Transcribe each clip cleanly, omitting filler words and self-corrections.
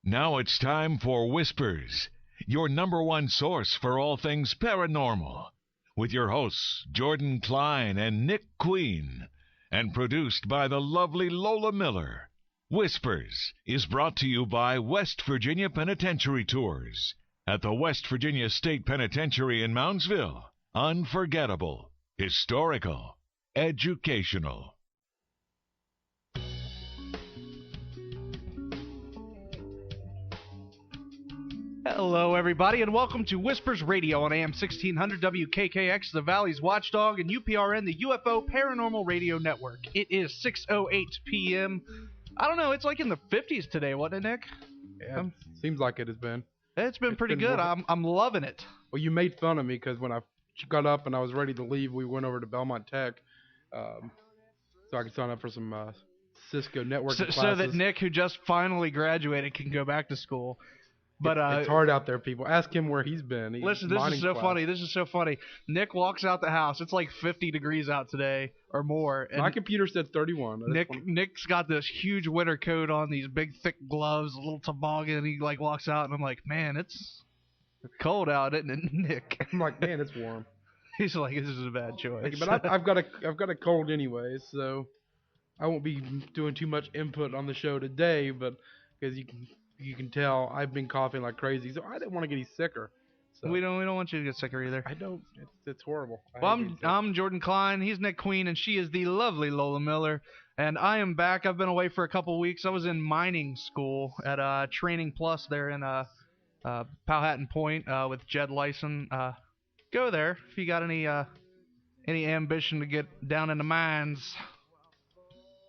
Now it's time for Whispers, your number one source for all things paranormal, with your hosts Jordan Klein and Nick Queen, and produced by the lovely Lola Miller. Whispers is brought to you by West Virginia Penitentiary Tours at the West Virginia State Penitentiary in Moundsville. Unforgettable, historical, educational. Hello, everybody, and welcome to Whispers Radio on AM 1600 WKKX, the Valley's Watchdog, and UPRN, the UFO Paranormal Radio Network. It is 6:08 p.m. I don't know, it's like in the 50s today, wasn't it, Nick? Yeah, seems like it has been. It's been pretty good. I'm loving it. Well, you made fun of me because when I got up and I was ready to leave, we went over to Belmont Tech so I could sign up for some Cisco networking classes. So that Nick, who just finally graduated, can go back to school. But it's hard out there, people. Ask him where he's been. Listen, this is so funny. This is so funny. Nick walks out the house. It's like 50 degrees out today or more. And my computer said 31. Nick's got this huge winter coat on, these big thick gloves, a little toboggan. And he like walks out, and I'm like, man, it's cold out, isn't it, Nick? I'm like, man, it's warm. He's like, this is a bad choice. But I've got a cold anyway, so I won't be doing too much input on the show today. But because you can tell I've been coughing like crazy, so I didn't want to get any sicker. So we don't want you to get sicker either. I don't. It's horrible. Well, I'm Jordan Klein. He's Nick Queen, and she is the lovely Lola Miller. And I am back. I've been away for a couple weeks. I was in mining school at Training Plus there in Powhatan Point with Jed Lyson. Go there if you got any ambition to get down in the mines.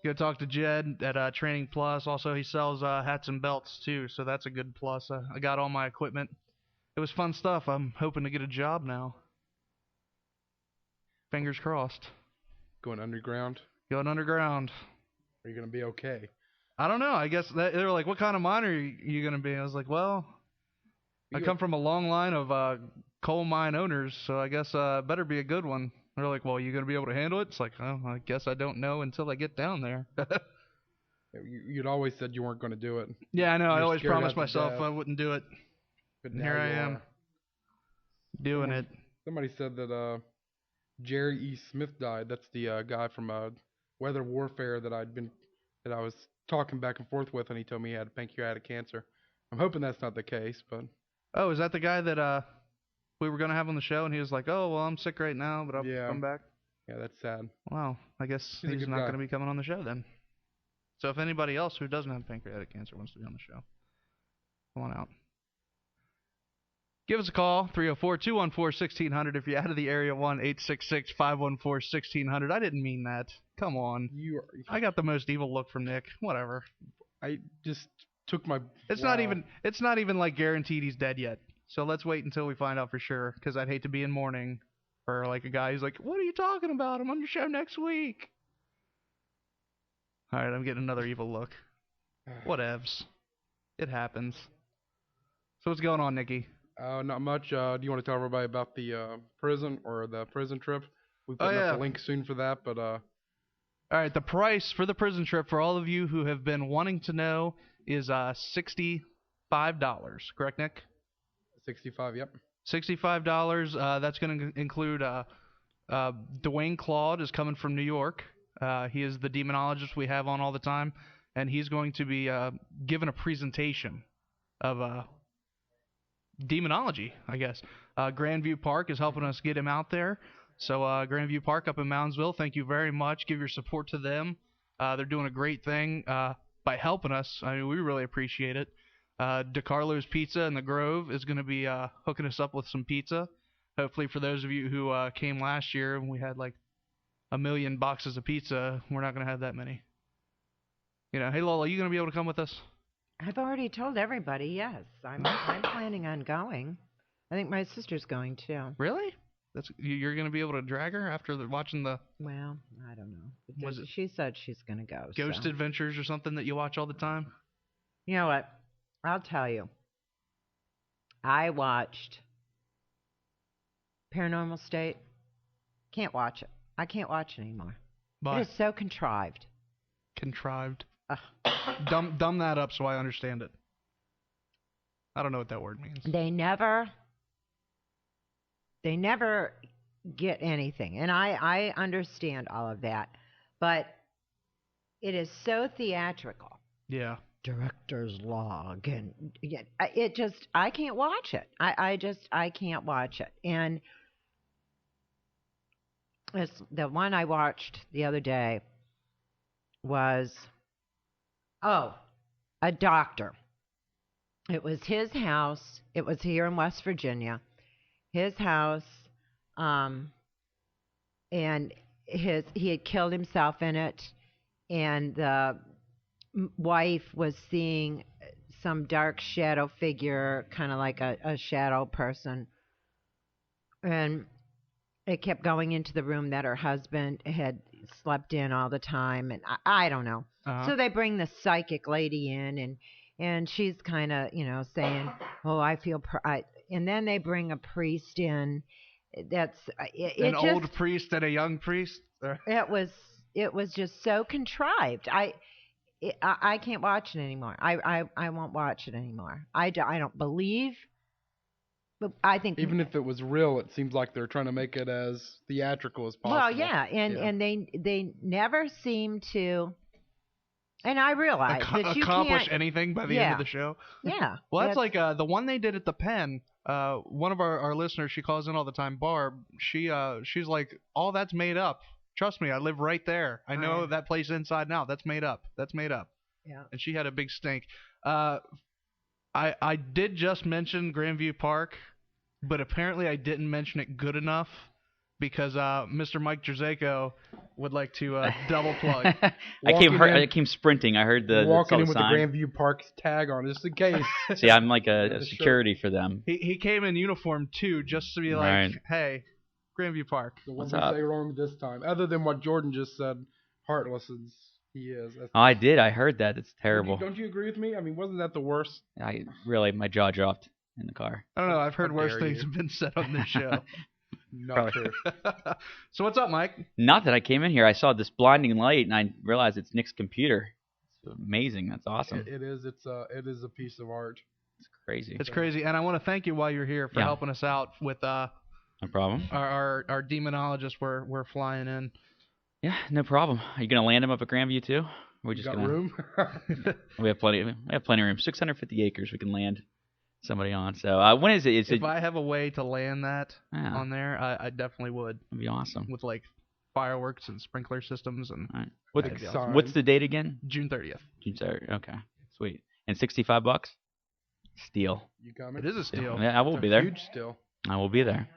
Go talk to Jed at Training Plus. Also, he sells hats and belts, too, so that's a good plus. I got all my equipment. It was fun stuff. I'm hoping to get a job now. Fingers crossed. Going underground? Going underground. Are you going to be okay? I don't know. I guess they were like, what kind of miner are you going to be? I was like, well, I come from a long line of coal mine owners, so I guess better be a good one. They're like, well, you going to be able to handle it? It's like, oh, I guess I don't know until I get down there. You'd always said you weren't going to do it. Yeah, I know. I always promised myself I wouldn't do it. But and here I am doing it. Somebody said that Jerry E. Smith died. That's the guy from Weather Warfare that I was talking back and forth with, and he told me he had pancreatic cancer. I'm hoping that's not the case, but. Oh, is that the guy that we were going to have on the show, and he was like, oh, well, I'm sick right now, but I'll come back? Yeah, that's sad. Wow, I guess he's not going to be coming on the show then. So if anybody else who doesn't have pancreatic cancer wants to be on the show, come on out. Give us a call, 304-214-1600. If you're out of the area, 1-866-514-1600. I didn't mean that. Come on. I got the most evil look from Nick. Whatever. I just took my... It's not even like guaranteed he's dead yet. So let's wait until we find out for sure, because I'd hate to be in mourning for like a guy who's like, what are you talking about? I'm on your show next week. All right, I'm getting another evil look. Whatevs. It happens. So what's going on, Nikki? Not much. Do you want to tell everybody about the prison or the prison trip? We put up the link soon for that, but... All right, the price for the prison trip, for all of you who have been wanting to know, is $65. Correct, Nick? 65, yep. $65. That's going to include Dwayne Claude is coming from New York. He is the demonologist we have on all the time, and he's going to be giving a presentation of demonology, I guess. Grandview Park is helping us get him out there. So Grandview Park up in Moundsville, thank you very much. Give your support to them. They're doing a great thing by helping us. I mean, we really appreciate it. DeCarlo's Pizza in the Grove is going to be hooking us up with some pizza. Hopefully for those of you who came last year and we had like 1 million boxes of pizza, we're not going to have that many. You know, hey Lola, are you going to be able to come with us? I've already told everybody, yes. I'm planning on going. I think my sister's going too. Really? You're going to be able to drag her after watching the... Well, I don't know. She said she's going to go. Ghost Adventures or something that you watch all the time? You know what? I'll tell you. I watched Paranormal State. Can't watch it. I can't watch it anymore. Why? It is so contrived. Contrived? Dumb that up so I understand it. I don't know what that word means. They never get anything. And I understand all of that. But it is so theatrical. Yeah. Director's log. And I can't watch it. I can't watch it. And the one I watched the other day was, a doctor. It was his house. It was here in West Virginia. His house, and he had killed himself in it, and the wife was seeing some dark shadow figure, kind of like a shadow person, and it kept going into the room that her husband had slept in all the time, and I don't know. Uh-huh. So they bring the psychic lady in, and she's kind of, saying, "Oh, I feel," and then they bring a priest in. That's an old priest and a young priest. It was just so contrived. I can't watch it anymore. I won't watch it anymore. I don't believe. But I think even if it was real, it seems like they're trying to make it as theatrical as possible. Well, yeah, and they never seem to. And I realize that you accomplish can't anything by the end of the show. Yeah. Well, that's like the one they did at the Pen. One of our listeners, she calls in all the time, Barb. She's like, all that's made up. Trust me, I live right there. I know that place inside and out. That's made up. That's made up. Yeah. And she had a big stink. I did just mention Grandview Park, but apparently I didn't mention it good enough because Mr. Mike Drzako would like to double plug. I came sprinting. I heard the walking in with sign. the Grandview Park tag on, just in case. See, I'm like a security for them. He came in uniform too, just to be like, hey, Grandview Park. So what did we say wrong this time? Other than what Jordan just said, heartless as he is. I did. I heard that. It's terrible. Don't you agree with me? I mean, wasn't that the worst? My jaw dropped in the car. I don't know. I've heard worse things have been said on this show. Not true. So what's up, Mike? Not that I came in here. I saw this blinding light, and I realized it's Nick's computer. It's amazing. That's awesome. It is. It is a piece of art. It's crazy. It's crazy, and I want to thank you while you're here for helping us out with no problem. Our demonologist we're flying in. Yeah, no problem. Are you gonna land him up at Grandview too? Or we just got gonna room? We have plenty. We have plenty of room. 650 acres. We can land somebody on. So when is it? If I have a way to land that on there, I definitely would. That'd be awesome. With like fireworks and sprinkler systems and. All right. What's the date again? June 30th. June 30th. Okay, sweet. And $65. Steal. You coming? It is a steal. Yeah, I will be there. Huge steal. I will be there.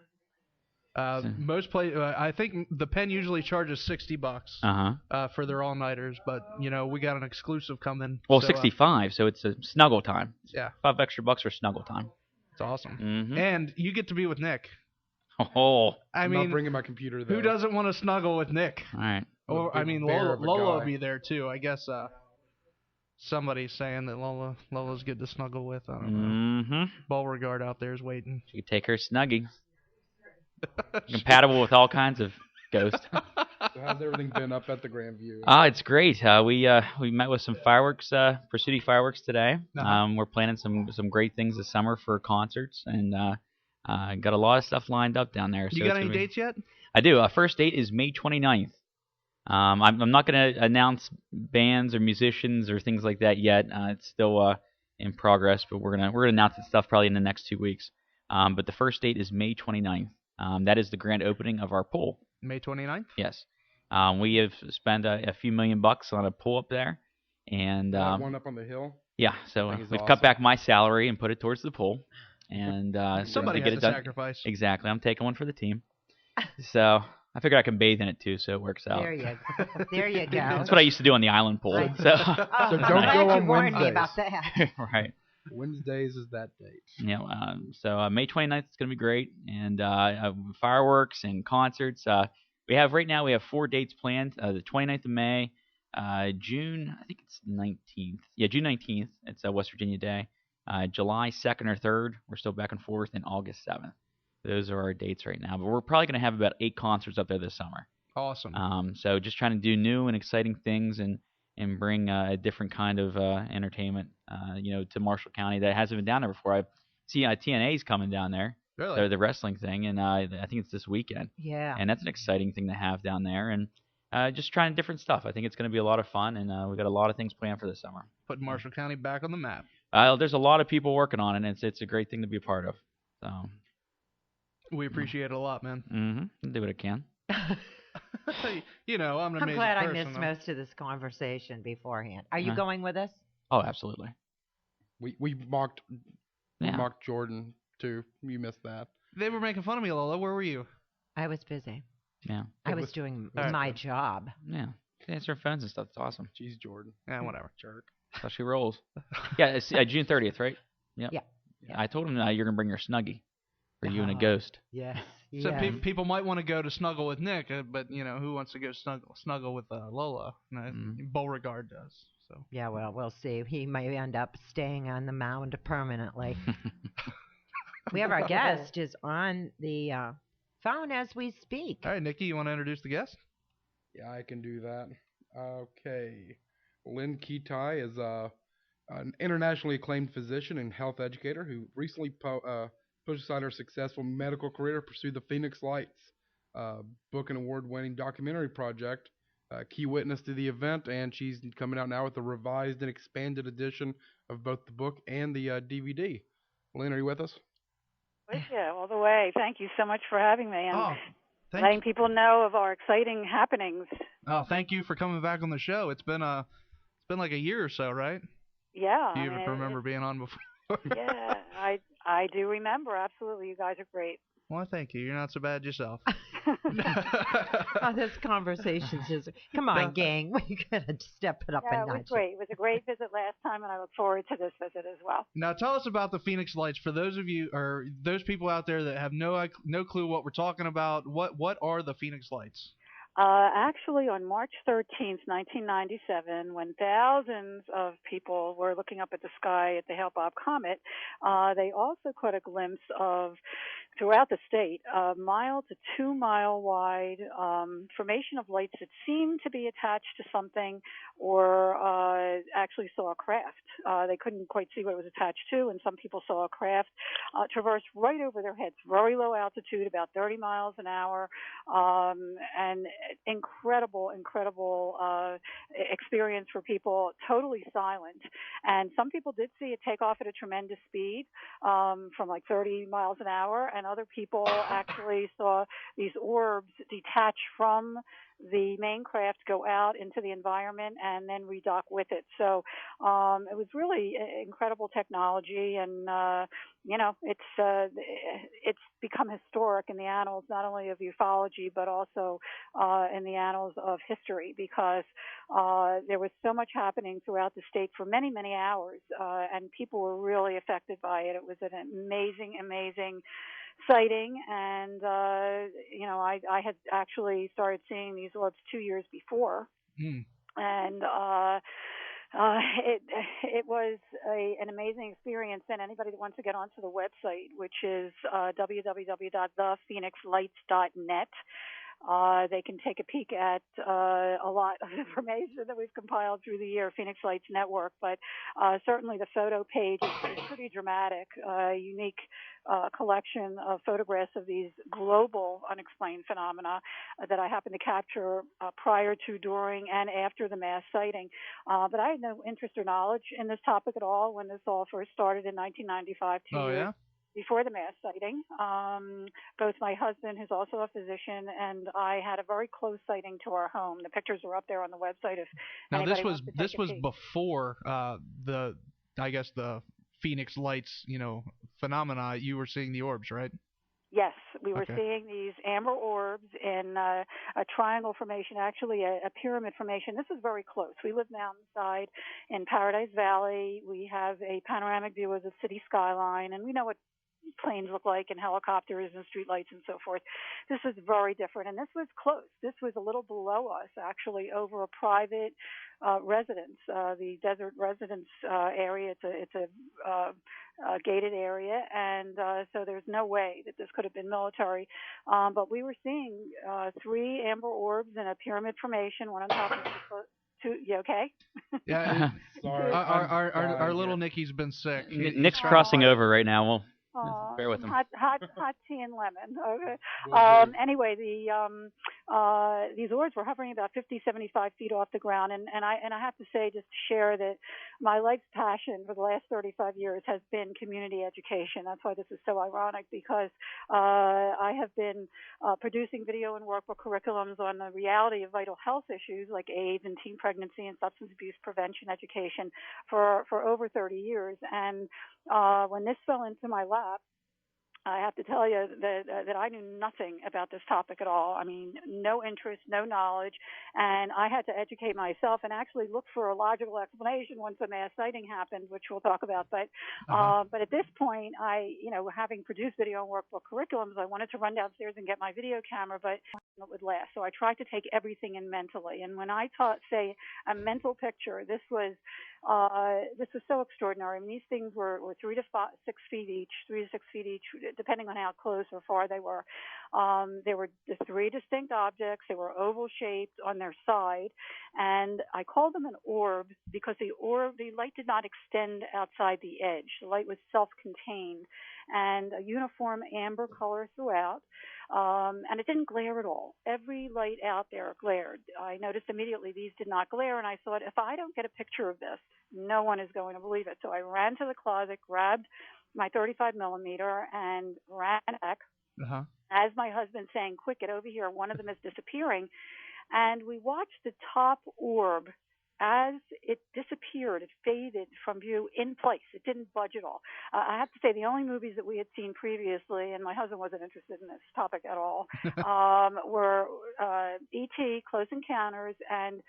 Most I think the Pen usually charges $60 for their all-nighters, but we got an exclusive coming. Well, 65, so it's a snuggle time. Yeah, $5 extra for snuggle time. It's awesome, mm-hmm. And you get to be with Nick. Oh, I'm not bringing my computer though. Who doesn't want to snuggle with Nick? All right. Or Lola will be there too. I guess somebody's saying that Lola's good to snuggle with. I don't know. Mm-hmm. Beauregard out there is waiting. She could take her snuggie. Compatible with all kinds of ghosts. So how's everything been up at the Grandview? It's great. We met with some fireworks, Pursuity Fireworks today. We're planning some great things this summer for concerts, and got a lot of stuff lined up down there. You got any dates yet? I do. First date is May 29th. I'm not going to announce bands or musicians or things like that yet. It's still in progress, but we're gonna announce that stuff probably in the next 2 weeks. But the first date is May 29th. That is the grand opening of our pool. May 29th? Yes. We have spent a few $million on a pool up there, and one up on the hill. Yeah, so we've cut back my salary and put it towards the pool, and somebody has to sacrifice. Exactly, I'm taking one for the team. So I figured I can bathe in it too, so it works out. There you go. That's what I used to do on the island pool. So don't go on Wednesdays. Me about that. Right. Wednesdays is that date. Yeah. So May 29th is going to be great, and fireworks and concerts. We have 4 dates planned. The 29th of May, June, I think it's 19th. Yeah, June 19th. It's West Virginia Day. July 2nd or 3rd. We're still back and forth, and August 7th. Those are our dates right now. But we're probably going to have about 8 concerts up there this summer. Awesome. So just trying to do new and exciting things and and bring a different kind of entertainment, to Marshall County that hasn't been down there before. I see TNA's coming down there. Really? The wrestling thing, and I think it's this weekend. Yeah. And that's an exciting thing to have down there, and just trying different stuff. I think it's going to be a lot of fun, and we've got a lot of things planned for this summer. Putting Marshall County back on the map. There's a lot of people working on it, and it's a great thing to be a part of. So we appreciate it a lot, man. Mm-hmm. Do what I can. I'm an amazing glad I person, missed most of this conversation beforehand. Are you Uh-huh. going with us? Oh, absolutely. We mocked Yeah. Jordan too. You missed that. They were making fun of me, Lola. Where were you? I was busy. Yeah. I was doing All right, my then. job. Yeah. Answer phones and stuff. It's awesome. Jeez, Jordan. Yeah, whatever. Jerk. That's how she rolls. Yeah, it's June 30th, right? Yep. Yeah. I told him you're going to bring your Snuggie for you and a Oh. gust. Yes. So yes. people might want to go to snuggle with Nick, but who wants to go snuggle with Lola? No, Beauregard does. So Yeah, well, we'll see. He may end up staying on the mound permanently. We have our guest is on the phone as we speak. all right, Nikki, you want to introduce the guest? Yeah, I can do that. Okay. Lynn Kitai is an internationally acclaimed physician and health educator who recently pushed aside her successful medical career to pursue the Phoenix Lights book and award-winning documentary project. Key witness to the event, and she's coming out now with a revised and expanded edition of both the book and the DVD. Lynn, are you with us? With you all the way. Thank you so much for having me and letting you. people know of our exciting happenings. Oh, thank you for coming back on the show. It's been like a year or so, right? Yeah. Do you even remember being on before? Yeah, I do remember. Absolutely. You guys are great. Well, thank you. You're not so bad yourself. Oh, this conversation's just... Come on, gang. We gotta step it up a Yeah, it was notch. great. It was a great visit last time, and I look forward to this visit as well. Now, tell us about the Phoenix Lights. For those of you or those people out there that have no clue what we're talking about, what are the Phoenix Lights? Actually, on March 13th, 1997, when thousands of people were looking up at the sky at the Hale-Bopp comet, they also caught a glimpse of, throughout the state, a mile to 2 mile wide formation of lights that seemed to be attached to something or actually saw a craft. They couldn't quite see what it was attached to, and some people saw a craft traverse right over their heads, very low altitude, about 30 miles an hour, and incredible experience for people, totally silent. And some people did see it take off at a tremendous speed from like 30 miles an hour, and other people actually saw these orbs detach from the main craft, go out into the environment, and then redock with it. So it was really incredible technology, and it's become historic in the annals not only of ufology but also in the annals of history, because there was so much happening throughout the state for many hours, and people were really affected by it. It was an amazing sighting, and I had actually started seeing these orbs 2 years before, and it was an amazing experience. And anybody that wants to get onto the website, which is www.thephoenixlights.net, they can take a peek at a lot of information that we've compiled through the year, Phoenix Lights Network. But certainly the photo page is pretty dramatic, unique collection of photographs of these global unexplained phenomena that I happened to capture prior to, during, and after the mass sighting. But I had no interest or knowledge in this topic at all when this all first started in 1995, two years before the mass sighting. Both my husband, who's also a physician, and I had a very close sighting to our home. The pictures are up there on the website. If now anybody this was peek. before the Phoenix Lights phenomena. You were seeing the orbs, right? Yes, we were seeing these amber orbs in a triangle formation, actually a pyramid formation. This is very close. We live mountainside in Paradise Valley. We have a panoramic view of the city skyline, and we know what planes look like, and helicopters and streetlights and so forth. This is very different, and this was close. This was a little below us, actually, over a private residence, the desert residence area. It's a gated area, and so there's no way that this could have been military. But we were seeing 3 amber orbs in a pyramid formation, one on top of You okay? Yeah. Sorry, Our dying little here. Nicky's been sick. Nick's crossing over right now. Well, bear with him. Hot tea and lemon. Okay. Will do. Anyway, these oars were hovering about 50, 75 feet off the ground, and I have to say, just to share that my life's passion for the last 35 years has been community education. That's why this is so ironic, because I have been producing video and workbook curriculums on the reality of vital health issues like AIDS and teen pregnancy and substance abuse prevention education for over 30 years. And when this fell into my lap, I have to tell you that I knew nothing about this topic at all. I mean, no interest, no knowledge, and I had to educate myself and actually look for a logical explanation once a mass sighting happened, which we'll talk about. But at this point, having produced video and workbook curriculums, I wanted to run downstairs and get my video camera, but it would last. So I tried to take everything in mentally. And when I say a mental picture, this was so extraordinary. I mean, these things were 3 to 6 feet each, depending on how close or far they were. There were the 3 distinct objects. They were oval shaped on their side, and I called them an orb because the light did not extend outside the edge. The light was self-contained and a uniform amber color throughout. And it didn't glare at all. Every light out there glared. I noticed immediately these did not glare, and I thought, if I don't get a picture of this, no one is going to believe it. So I ran to the closet, grabbed my 35 millimeter, and ran back. As my husband saying, quick, get over here, one of them is disappearing. And we watched the top orb. As it disappeared, it faded from view in place. It didn't budge at all. I have to say, the only movies that we had seen previously, and my husband wasn't interested in this topic at all, were E.T., Close Encounters, and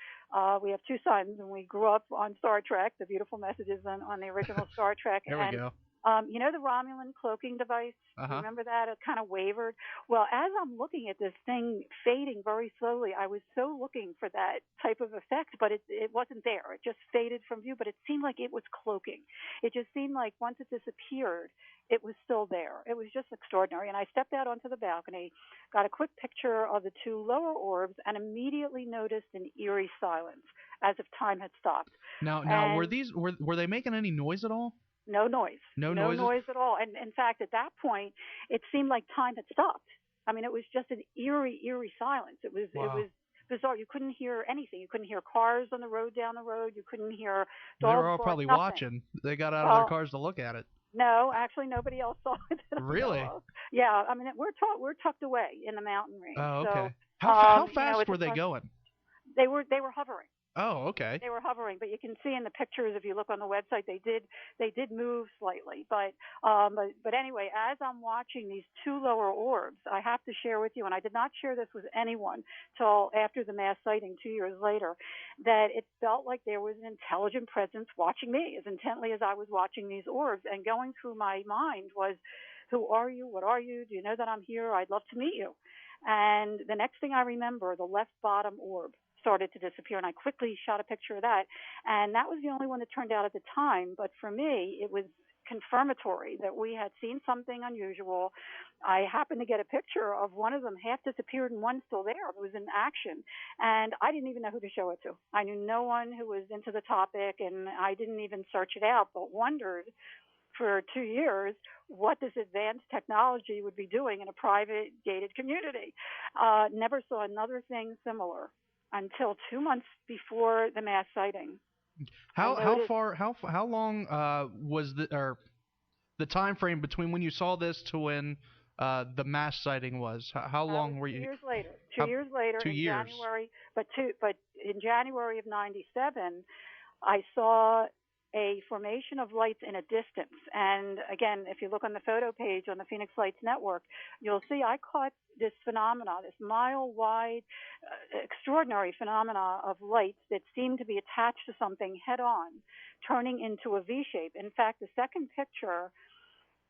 we have 2 sons, and we grew up on Star Trek, the beautiful messages on the original Star Trek. There we go. You know the Romulan cloaking device? Remember that? It kind of wavered. Well, as I'm looking at this thing fading very slowly, I was so looking for that type of effect, but it wasn't there. It just faded from view, but it seemed like it was cloaking. It just seemed like once it disappeared, it was still there. It was just extraordinary. And I stepped out onto the balcony, got a quick picture of the 2 lower orbs, and immediately noticed an eerie silence, as if time had stopped. Now, were they making any noise at all? No noise. No noise at all. And in fact, at that point, it seemed like time had stopped. I mean, it was just an eerie silence. It was bizarre. You couldn't hear anything. You couldn't hear cars on the road down the road. You couldn't hear dogs. They were all probably nothing. watching. They got out of their cars to look at it. No, actually, nobody else saw it. Really? Yeah. I mean, we're tucked away in the mountain range. Oh, okay. So, How fast were they going? They were hovering. Oh, okay. They were hovering, but you can see in the pictures, if you look on the website, they did move slightly. But anyway, as I'm watching these 2 lower orbs, I have to share with you, and I did not share this with anyone till after the mass sighting 2 years later, that it felt like there was an intelligent presence watching me as intently as I was watching these orbs. And going through my mind was, who are you? What are you? Do you know that I'm here? I'd love to meet you. And the next thing I remember, the left bottom orb started to disappear, and I quickly shot a picture of that. And that was the only one that turned out at the time. But for me, it was confirmatory that we had seen something unusual. I happened to get a picture of one of them half disappeared and one still there. It was in action. And I didn't even know who to show it to. I knew no one who was into the topic, and I didn't even search it out, but wondered for 2 years what this advanced technology would be doing in a private gated community. Never saw another thing similar until 2 months before the mass sighting. How long was the time frame between when you saw this to when the mass sighting was? How long were you? 2 years later. 2 years later. 2 years. January, but in January of '97, I saw a formation of lights in a distance. And again, if you look on the photo page on the Phoenix Lights Network, you'll see I caught this phenomena, this mile-wide, extraordinary phenomena of lights that seemed to be attached to something head-on, turning into a V shape. In fact, the second picture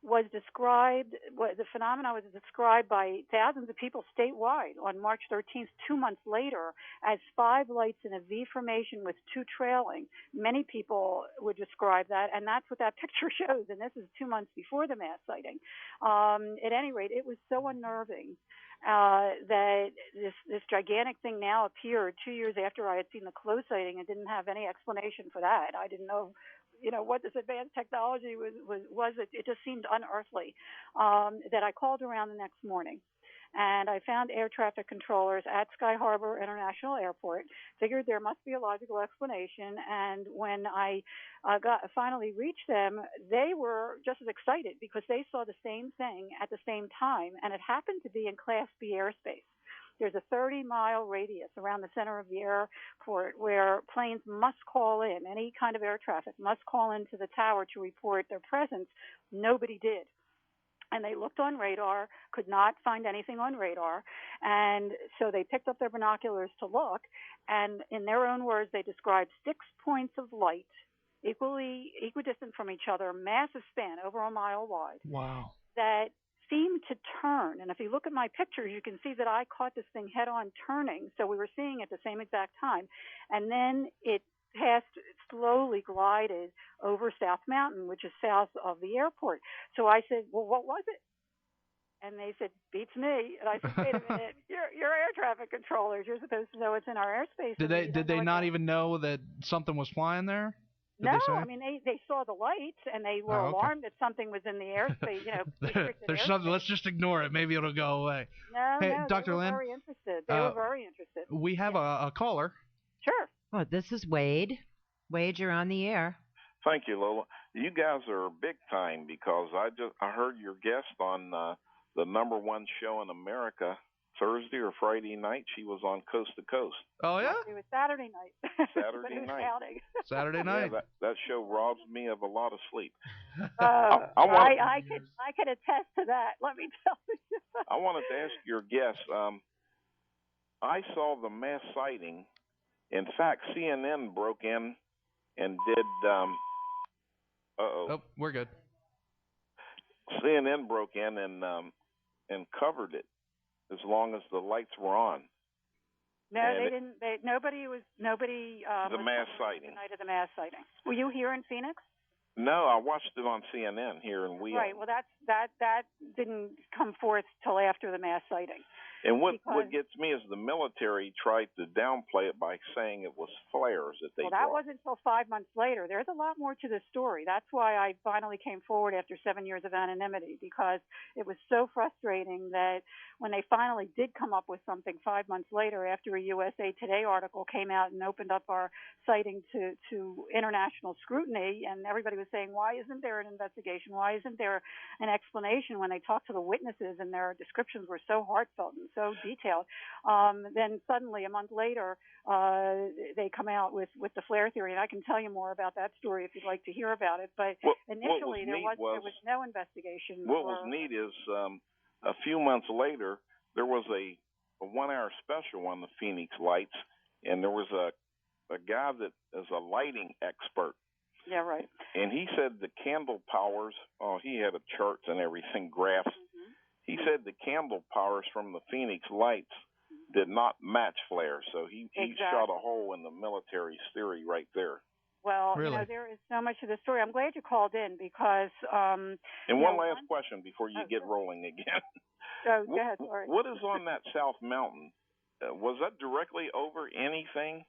was described, the phenomena was described by thousands of people statewide on March 13th, 2 months later, as 5 lights in a V formation with 2 trailing. Many people would describe that, and that's what that picture shows, and this is 2 months before the mass sighting. At any rate, it was so unnerving that this gigantic thing now appeared 2 years after I had seen the close sighting and didn't have any explanation for that. I didn't know what this advanced technology was. It just seemed unearthly. That I called around the next morning, and I found air traffic controllers at Sky Harbor International Airport. Figured there must be a logical explanation, and when I finally reached them, they were just as excited because they saw the same thing at the same time, and it happened to be in Class B airspace. There's a 30-mile radius around the center of the airport where planes must call in. Any kind of air traffic must call into the tower to report their presence. Nobody did. And they looked on radar, could not find anything on radar. And so they picked up their binoculars to look. And in their own words, they described 6 points of light, equidistant from each other, massive span, over a mile wide. Wow. That seemed to turn. And if you look at my pictures, you can see that I caught this thing head on turning. So we were seeing it at the same exact time. And then it slowly glided over South Mountain, which is south of the airport. So I said, well, what was it? And they said, beats me. And I said, wait a minute, you're air traffic controllers. You're supposed to know it's in our airspace. Did they not even know that something was flying there? No, I mean they saw the lights and they were alarmed that something was in the airspace. There's airspace. nothing. Let's just ignore it. Maybe it'll go away. No, Dr. they were Lynn, very interested. They were very interested. We have a caller. Sure. Oh, this is Wade. Wade, you're on the air. Thank you, Lola. You guys are big time because I heard your guest on the #1 show in America Thursday or Friday night. She was on Coast to Coast. Oh yeah. It was Saturday night. Saturday night. Saturday night. Yeah, that show robs me of a lot of sleep. I could attest to that. Let me tell you. I wanted to ask your guest. I saw the mass sighting. In fact, CNN broke in and did. Oh, we're good. CNN broke in and covered it as long as the lights were on. No, and they didn't. Nobody. The mass sighting. The night of the mass sighting. Were you here in Phoenix? No, I watched it on CNN here in Wheeling. Right. Well, that didn't come forth till after the mass sighting. And what gets me is the military tried to downplay it by saying it was flares that they that wasn't until 5 months later. There's a lot more to this story. That's why I finally came forward after 7 years of anonymity, because it was so frustrating that when they finally did come up with something 5 months later, after a USA Today article came out and opened up our sighting to international scrutiny, and everybody was saying, why isn't there an investigation? Why isn't there an explanation? When they talked to the witnesses and their descriptions were so heartfelt and so detailed, then suddenly a month later they come out with the flare theory, and I can tell you more about that story if you'd like to hear about it. But initially there was no investigation. What was neat is a few months later there was a 1-hour special on the Phoenix lights, and there was a guy that is a lighting expert. Yeah, right. And he said the candle powers, he had a charts and everything, graphs. Mm-hmm. He said the candle powers from the Phoenix lights did not match flares. So he shot a hole in the military's theory right there. Well, really? There is so much to the story. I'm glad you called in because... and one last question before you get rolling again. Oh, go ahead, sorry. What is on that South Mountain? Was that directly over anything?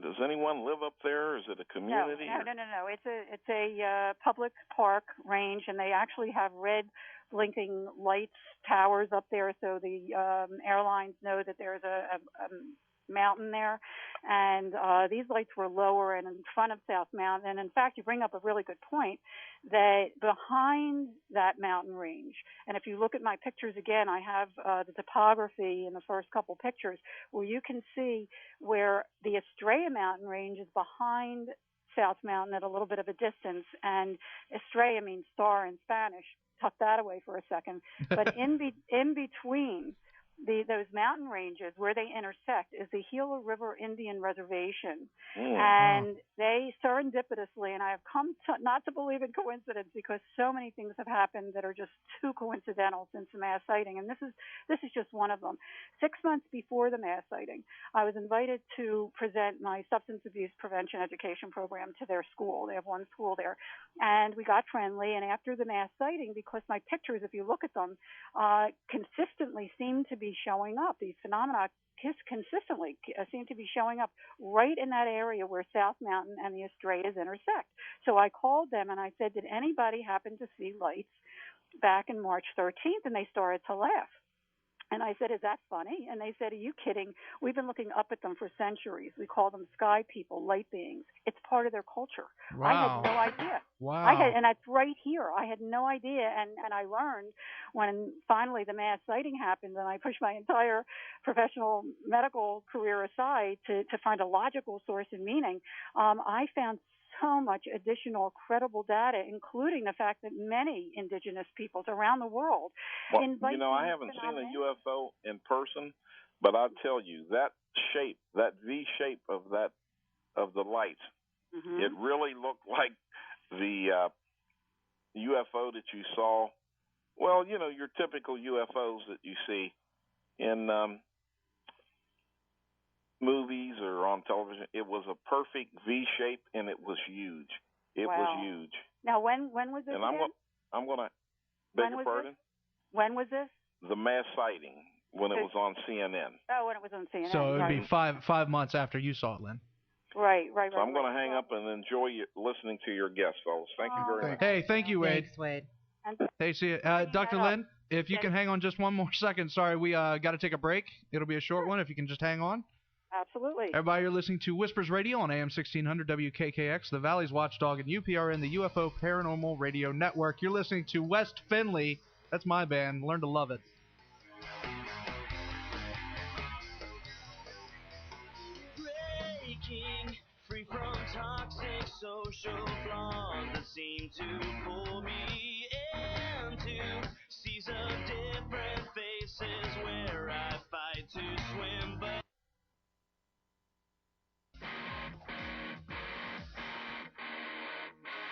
Does anyone live up there? Is it a community? No. It's a public park range, and they actually have red blinking lights, towers up there, so the airlines know that there's a mountain there. And these lights were lower and in front of South Mountain. And in fact, you bring up a really good point that behind that mountain range, and if you look at my pictures again, I have the topography in the first couple pictures where you can see where the Estrella mountain range is behind South Mountain at a little bit of a distance. And Estrella means star in Spanish. Tuck that away for a second. But in between those mountain ranges where they intersect is the Gila River Indian Reservation. Mm. And they serendipitously, and I have come not to believe in coincidence because so many things have happened that are just too coincidental since the mass sighting, and this is just one of them. 6 months before the mass sighting, I was invited to present my substance abuse prevention education program to their school. They have one school there, and we got friendly. And after the mass sighting, because my pictures, if you look at them, consistently seem to be showing up. These phenomena consistently seem to be showing up right in that area where South Mountain and the Estrellas intersect. So I called them and I said, did anybody happen to see lights back in March 13th? And they started to laugh. And I said, is that funny? And they said, are you kidding? We've been looking up at them for centuries. We call them sky people, light beings. It's part of their culture. Wow. I had no idea. Wow. And that's right here. I had no idea. And I learned when finally the mass sighting happened and I pushed my entire professional medical career aside to find a logical source and meaning, I found so much additional credible data, including the fact that many indigenous peoples around the world invite. I haven't seen a UFO in person, but I'll tell you that shape, that V shape of the light, it really looked like the UFO that you saw. Well, your typical UFOs that you see in movies or on television. It was a perfect V shape, and it was huge. It was huge. Now, when was this? And I'm gonna beg your pardon. When was this? The mass sighting when it was on CNN. Oh, when it was on CNN. So it would be five months after you saw it, Lynn. Right. So I'm going to hang up and enjoy listening to your guest, fellas. Thank you very much. Hey, thank you, Wade. Thanks, Wade. Hey, see you. Dr. Lynn, if you can hang on just one more second. Sorry, we got to take a break. It'll be a short one if you can just hang on. Absolutely. Everybody, you're listening to Whispers Radio on AM 1600 WKKX, the Valley's Watchdog, and UPRN, the UFO Paranormal Radio Network. You're listening to West Finley. That's my band. Learn to love it. Breaking free from toxic social flaws that seem to pull me into seas of different faces where I fight to swim, but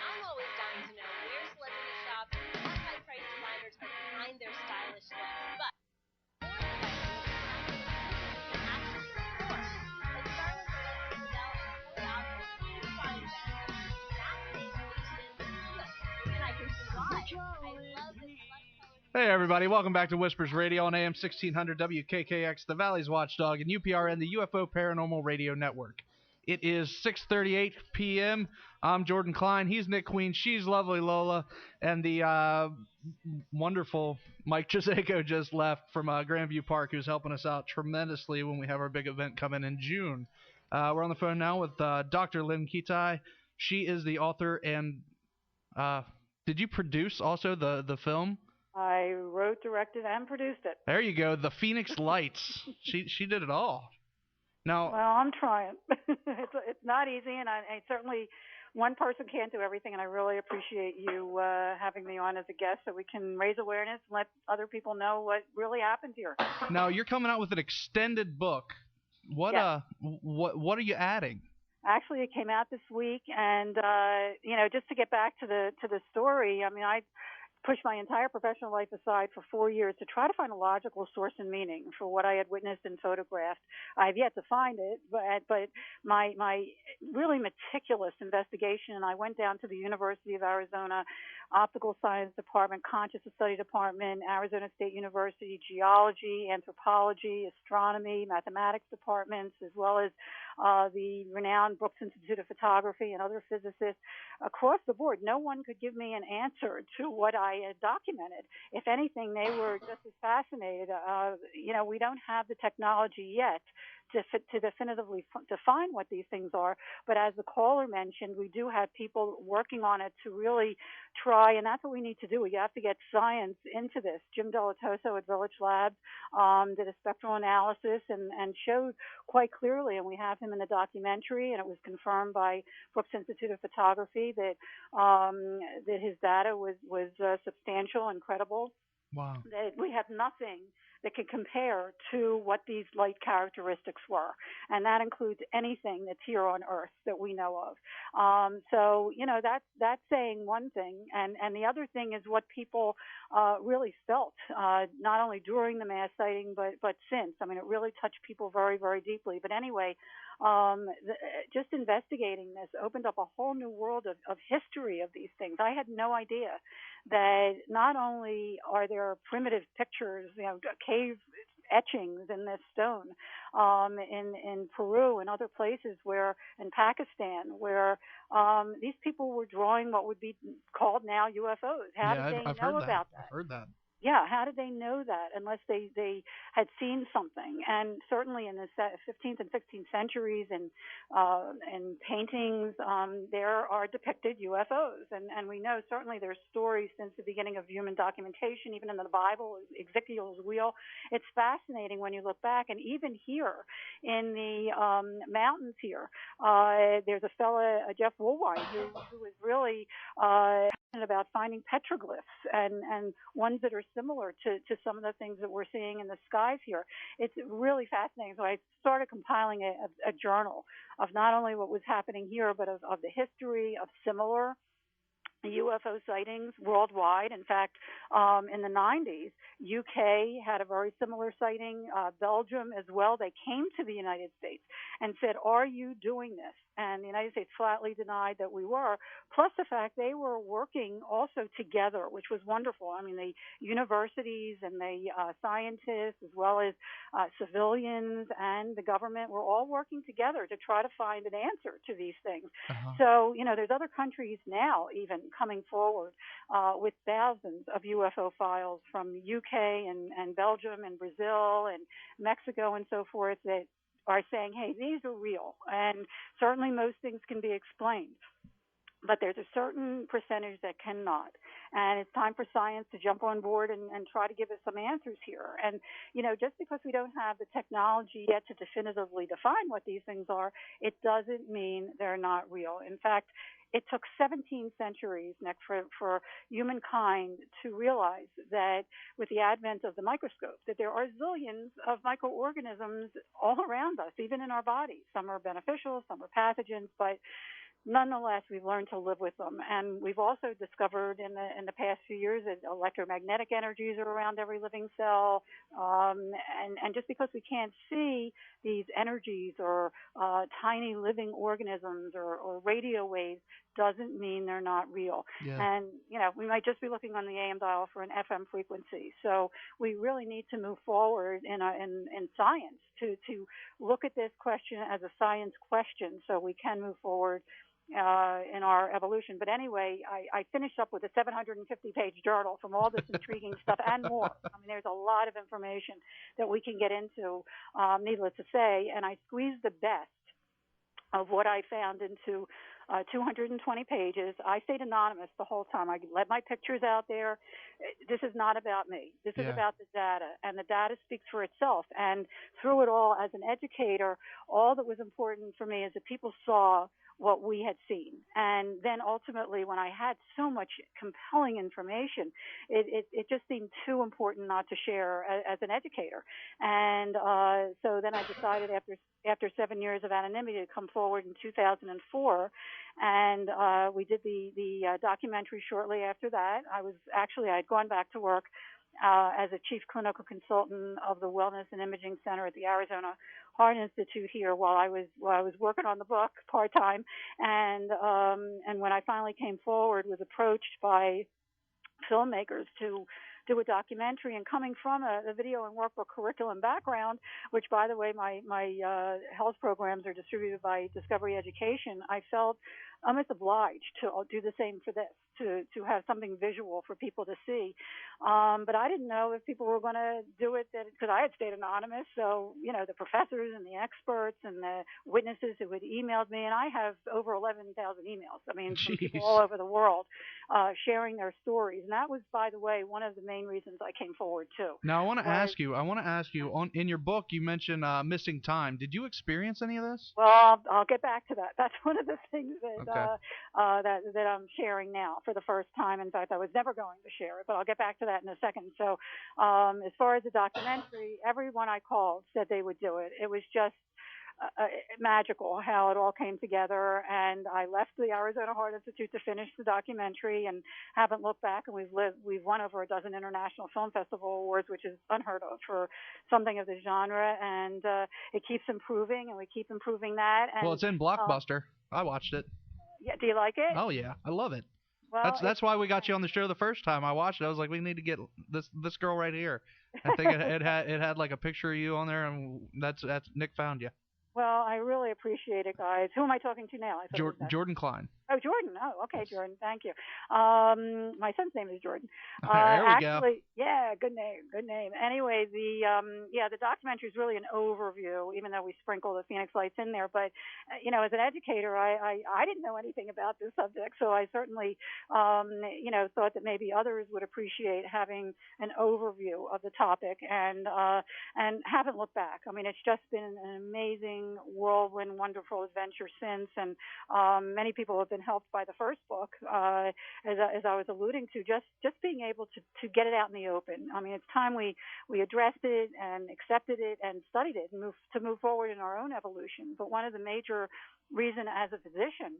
I'm always dying to know where celebrity shop and what high-priced designers are behind their stylish looks. But actually store. Like Starless Electric Model fully outfits and find them. That's innovation. And I can see why. I love this light color. Hey, everybody. Welcome back to Whispers Radio on AM 1600 WKKX, the Valley's Watchdog, and UPRN, the UFO Paranormal Radio Network. It is 6:38 p.m. I'm Jordan Klein. He's Nick Queen. She's lovely Lola. And the wonderful Mike Chiseco just left from Grandview Park, who's helping us out tremendously when we have our big event coming in June. We're on the phone now with Dr. Lynn Kitai. She is the author and did you produce also the film? I wrote, directed, and produced it. There you go. The Phoenix Lights. She did it all. Now, well, I'm trying. It's not easy, and I certainly one person can't do everything. And I really appreciate you having me on as a guest, so we can raise awareness and let other people know what really happened here. Now you're coming out with an extended book. What are you adding? Actually, it came out this week, and just to get back to the story. I mean, I pushed my entire professional life aside for 4 years to try to find a logical source and meaning for what I had witnessed and photographed. I've yet to find it, but my really meticulous investigation, and I went down to the University of Arizona Optical Science Department, Consciousness Study Department, Arizona State University Geology, Anthropology, Astronomy, Mathematics departments, as well as the renowned Brooks Institute of Photography and other physicists across the board. No one could give me an answer to what I had documented. If anything, they were just as fascinated. We don't have the technology yet to definitively define what these things are, but as the caller mentioned, we do have people working on it to really try, and that's what we need to do. We have to get science into this. Jim Delatoso at Village Labs did a spectral analysis and showed quite clearly, and we have him in the documentary, and it was confirmed by Brooks Institute of Photography that his data was substantial and credible. Wow. That we have nothing that can compare to what these light characteristics were, and that includes anything that's here on Earth that we know of. So that's saying one thing, and the other thing is what people really felt, not only during the mass sighting but since. I mean, it really touched people very, very deeply. But anyway, just investigating this opened up a whole new world of history of these things. I had no idea that not only are there primitive pictures, cave etchings in this stone in Peru and other places in Pakistan, where these people were drawing what would be called now UFOs. How did they know about that? I've heard that. Yeah, how did they know that unless they had seen something? And certainly in the 15th and 16th centuries and paintings, there are depicted UFOs. And we know certainly there's stories since the beginning of human documentation, even in the Bible, Ezekiel's wheel. It's fascinating when you look back. And even here in the mountains here, there's a fella, Jeff Woolwine, who is really passionate about finding petroglyphs and ones that are similar to some of the things that we're seeing in the skies here. It's really fascinating. So I started compiling a journal of not only what was happening here, but of the history of similar UFO sightings worldwide. In fact, in the 90s, UK had a very similar sighting, Belgium as well. They came to the United States and said, "Are you doing this?" And the United States flatly denied that we were, plus the fact they were working also together, which was wonderful. I mean, the universities and the scientists, as well as civilians and the government, were all working together to try to find an answer to these things. So, there's other countries now even coming forward with thousands of UFO files from UK and Belgium and Brazil and Mexico and so forth that are saying, hey, these are real. And certainly most things can be explained. But there's a certain percentage that cannot. And it's time for science to jump on board and try to give us some answers here. And, just because we don't have the technology yet to definitively define what these things are, it doesn't mean they're not real. In fact, it took 17 centuries, Nick, for humankind to realize that with the advent of the microscope, that there are zillions of microorganisms all around us, even in our bodies. Some are beneficial, some are pathogens, but nonetheless, we've learned to live with them. And we've also discovered in the past few years that electromagnetic energies are around every living cell. And just because we can't see these energies or tiny living organisms or radio waves doesn't mean they're not real. Yeah. And, we might just be looking on the AM dial for an FM frequency. So we really need to move forward in science to look at this question as a science question so we can move forward in our evolution. But anyway, I finished up with a 750-page journal from all this intriguing stuff and more. I mean, there's a lot of information that we can get into, needless to say, and I squeezed the best of what I found into 220 pages. I stayed anonymous the whole time. I let my pictures out there. This is not about me. This is about the data, and the data speaks for itself. And through it all, as an educator, all that was important for me is that people saw what we had seen. And then ultimately, when I had so much compelling information, it just seemed too important not to share as an educator. And so then I decided after 7 years of anonymity to come forward in 2004. And we did the documentary shortly after that. I'd gone back to work as a chief clinical consultant of the Wellness and Imaging Center at the Arizona Heart Institute here while I was working on the book part-time. And when I finally came forward, was approached by filmmakers to do a documentary, and coming from a video and workbook curriculum background, which, by the way, my health programs are distributed by Discovery Education, I felt almost obliged to do the same for this, to have something visual for people to see. But I didn't know if people were going to do it, because I had stayed anonymous. So, the professors and the experts and the witnesses who had emailed me, and I have over 11,000 emails. I mean, from people all over the world sharing their stories. And that was, by the way, one of the main reasons I came forward too. Now, I want to ask you, in your book, you mentioned missing time. Did you experience any of this? Well, I'll get back to that. That's one of the things that Okay. that I'm sharing now for the first time. In fact, I was never going to share it, but I'll get back to that in a second. So, as far as the documentary, everyone I called said they would do it. It was just magical how it all came together, and I left the Arizona Heart Institute to finish the documentary and haven't looked back, and we've won over a dozen international film festival awards, which is unheard of for something of this genre, and it keeps improving, and we keep improving that. And, well, it's in Blockbuster. I watched it. Yeah, do you like it? Oh yeah, I love it. Well, that's why we got you on the show the first time. I watched it. I was like, we need to get this girl right here. I think it had like a picture of you on there, and that's Nick found you. Well, I really appreciate it, guys. Who am I talking to now? Jordan Klein. Oh, Jordan. Oh, okay, Jordan. Thank you. My son's name is Jordan. There we go. Yeah, good name. Anyway, the documentary is really an overview, even though we sprinkle the Phoenix Lights in there. But as an educator, I didn't know anything about this subject, so I certainly thought that maybe others would appreciate having an overview of the topic and haven't looked back. I mean, it's just been an amazing, whirlwind, wonderful adventure since, and many people have been helped by the first book, as I was alluding to, just being able to get it out in the open. I mean, it's time we addressed it and accepted it and studied it and move forward in our own evolution. But one of the major reasons as a physician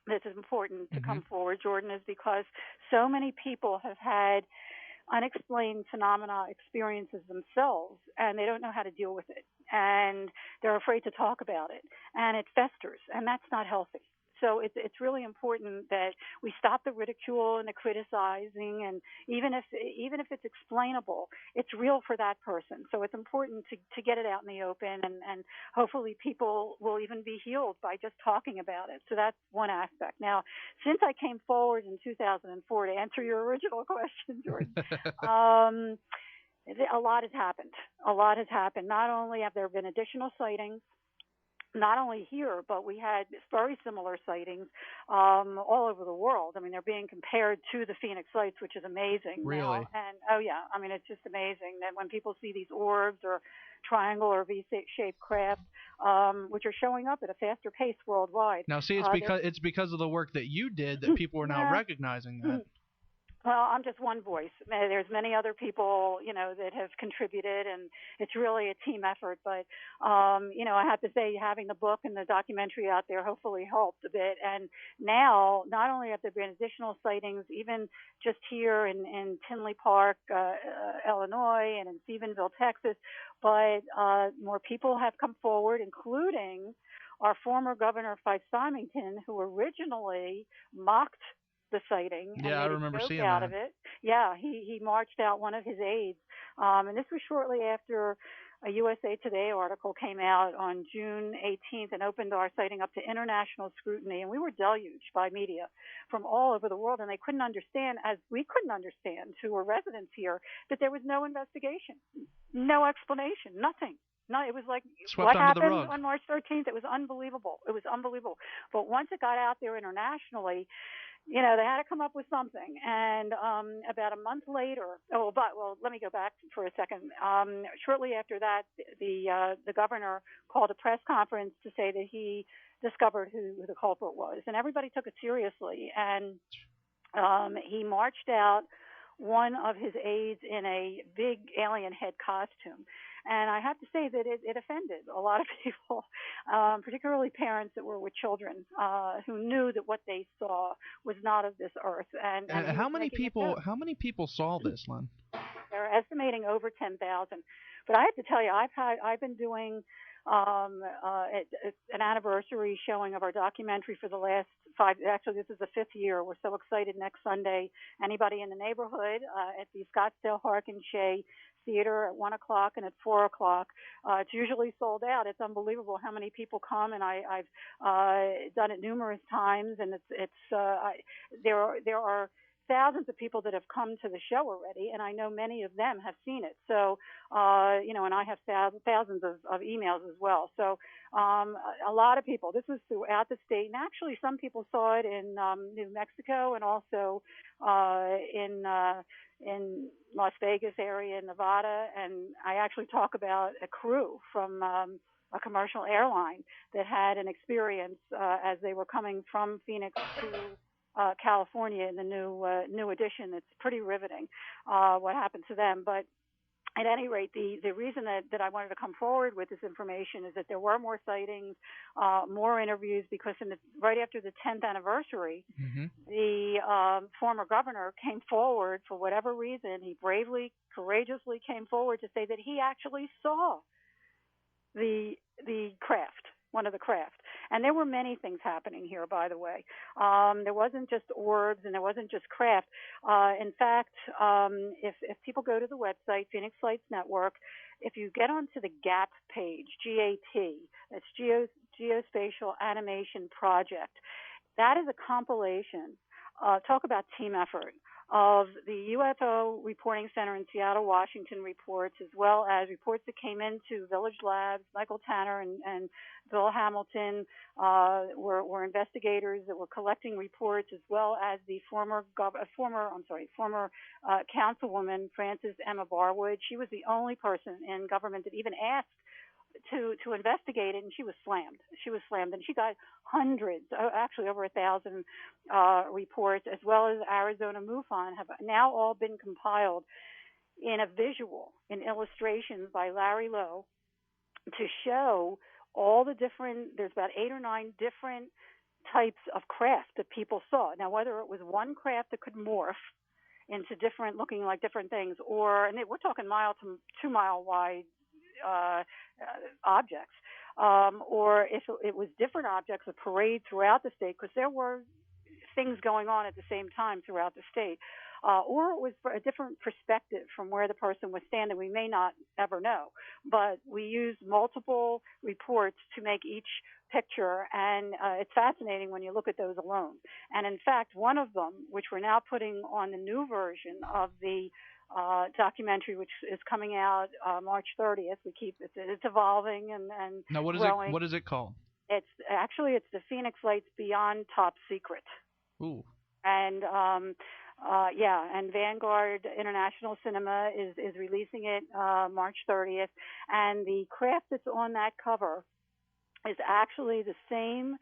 that it's important to come forward, Jordan, is because so many people have had unexplained phenomena, experiences themselves, and they don't know how to deal with it, and they're afraid to talk about it, and it festers, and that's not healthy. So it's really important that we stop the ridicule and the criticizing, and even if it's explainable, it's real for that person. So it's important to get it out in the open, and hopefully people will even be healed by just talking about it. So that's one aspect. Now, since I came forward in 2004 to answer your original question, Jordan, a lot has happened. A lot has happened. Not only have there been additional sightings, not only here, but we had very similar sightings all over the world. I mean, they're being compared to the Phoenix Lights, which is amazing. Really? Now. And, oh, yeah. I mean, it's just amazing that when people see these orbs or triangle or V-shaped craft, which are showing up at a faster pace worldwide. Now, see, it's because of the work that you did that people are now recognizing that. Well, I'm just one voice. There's many other people, that have contributed, and it's really a team effort. But, I have to say, having the book and the documentary out there hopefully helped a bit. And now, not only have there been additional sightings, even just here in Tinley Park, Illinois, and in Stephenville, Texas, but more people have come forward, including our former governor, Fife Symington, who originally mocked the sighting and made I remember a joke seeing out that. of it. Yeah, he marched out one of his aides, and this was shortly after a USA Today article came out on June 18th and opened our sighting up to international scrutiny, and we were deluged by media from all over the world, and they couldn't understand, as we couldn't understand, who were residents here, that there was no investigation, no explanation, nothing. No, it was like Swept what under the happened rug. on March 13th. It was unbelievable. It was unbelievable. But once it got out there internationally, they had to come up with something. And about a month later, let me go back for a second. Shortly after that, the governor called a press conference to say that he discovered who the culprit was, and everybody took it seriously. And he marched out one of his aides in a big alien head costume. And I have to say that it offended a lot of people, particularly parents that were with children who knew that what they saw was not of this earth. And how many people saw this, Lynn? They're estimating over 10,000. But I have to tell you, I've been doing an anniversary showing of our documentary for the last 5. Actually, this is the 5th year. We're so excited. Next Sunday, anybody in the neighborhood at the Scottsdale Harkin Shea Theater at 1:00 and at 4:00. It's usually sold out. It's unbelievable how many people come, and I've done it numerous times. And there are thousands of people that have come to the show already, and I know many of them have seen it. So, and I have thousands of emails as well. So, a lot of people. This was throughout the state, and actually, some people saw it in New Mexico and also in Las Vegas area, in Nevada. And I actually talk about a crew from a commercial airline that had an experience as they were coming from Phoenix to California in the new edition. It's pretty riveting what happened to them. But at any rate, the reason that I wanted to come forward with this information is that there were more sightings, more interviews, because right after the 10th anniversary, the former governor came forward for whatever reason. He bravely, courageously came forward to say that he actually saw the craft, one of the craft. And there were many things happening here, by the way. There wasn't just orbs and there wasn't just craft. In fact, if people go to the website, Phoenix Lights Network, if you get onto the GAP page, GAT, that's Geospatial Animation Project, that is a compilation, talk about team effort, of the UFO Reporting Center in Seattle, Washington reports, as well as reports that came into Village Labs. Michael Tanner and Bill Hamilton were investigators that were collecting reports, as well as the former councilwoman Frances Emma Barwood. She was the only person in government that even asked to investigate it, and she was slammed. And she got hundreds, actually over 1,000 reports, as well as Arizona MUFON, have now all been compiled in a visual, in illustrations by Larry Lowe, to show all the different, there's about 8 or 9 different types of craft that people saw. Now, whether it was one craft that could morph into different, looking like different things, or, and we're talking mile to 2 mile wide objects, or if it was different objects, a parade throughout the state, because there were things going on at the same time throughout the state, or it was a different perspective from where the person was standing. We may not ever know, but we used multiple reports to make each picture, and it's fascinating when you look at those alone. And in fact, one of them, which we're now putting on the new version of the documentary, which is coming out March 30th. It's evolving and now what is growing. What is it called? It's the Phoenix Lights Beyond Top Secret. Ooh. And and Vanguard International Cinema is releasing it March 30th, and the craft that's on that cover is actually the same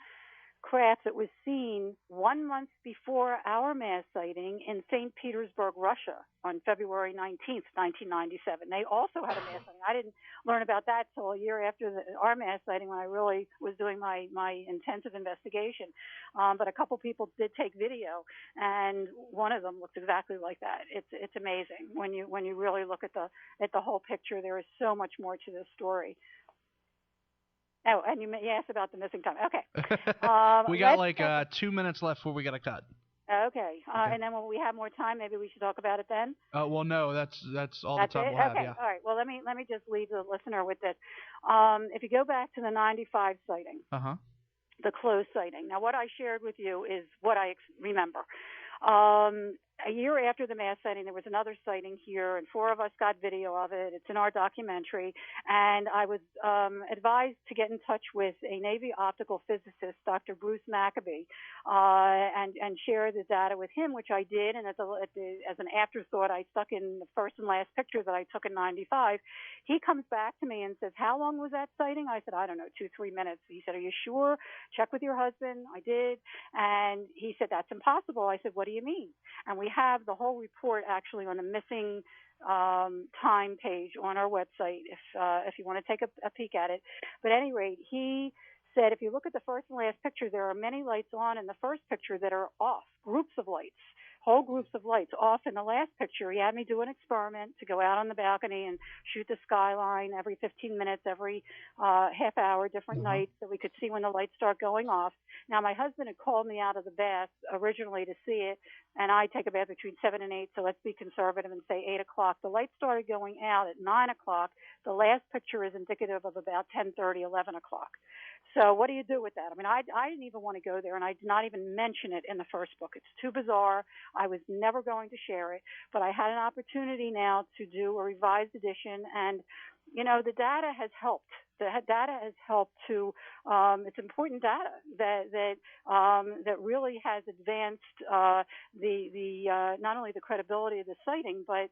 craft that was seen 1 month before our mass sighting in St. Petersburg, Russia, on February 19th, 1997. They also had a mass sighting. I didn't learn about that till a year after our mass sighting, when I really was doing my intensive investigation. But a couple people did take video, and one of them looks exactly like that. It's amazing when you really look at the whole picture. There is so much more to this story. Oh, and you asked about the missing time. Okay. We got like 2 minutes left before we got to cut. Okay. And then when we have more time, maybe we should talk about it then. Well, no, that's all the time we'll have. Okay. Yeah. All right. Well, let me just leave the listener with this. If you go back to the 95 sighting, the closed sighting. Now, what I shared with you is what I remember. A year after the mass sighting, there was another sighting here, and 4 of us got video of it. It's in our documentary. And I was advised to get in touch with a Navy optical physicist, Dr. Bruce Maccabee, and share the data with him, which I did. And as an afterthought, I stuck in the first and last picture that I took in 95. He comes back to me and says, "How long was that sighting?" I said, "I don't know, 2-3 minutes." He said, "Are you sure? Check with your husband." I did. And he said, "That's impossible." I said, "What do you mean?" And we have the whole report actually on the missing time page on our website if you want to take a peek at it. But at any rate, he said if you look at the first and last picture, there are many lights on in the first picture that are off, groups of lights. Whole groups of lights off. In the last picture, he had me do an experiment to go out on the balcony and shoot the skyline every 15 minutes, every half hour, different nights, so we could see when the lights start going off. Now, my husband had called me out of the bath originally to see it, and I take a bath between 7 and 8, so let's be conservative and say 8 o'clock. The lights started going out at 9 o'clock. The last picture is indicative of about 10:30, 11 o'clock. So what do you do with that? I mean, I didn't even want to go there, and I did not even mention it in the first book. It's too bizarre. I was never going to share it, but I had an opportunity now to do a revised edition, and, you know, the data has helped. The data has helped to, it's important data that really has advanced not only the credibility of the sighting, but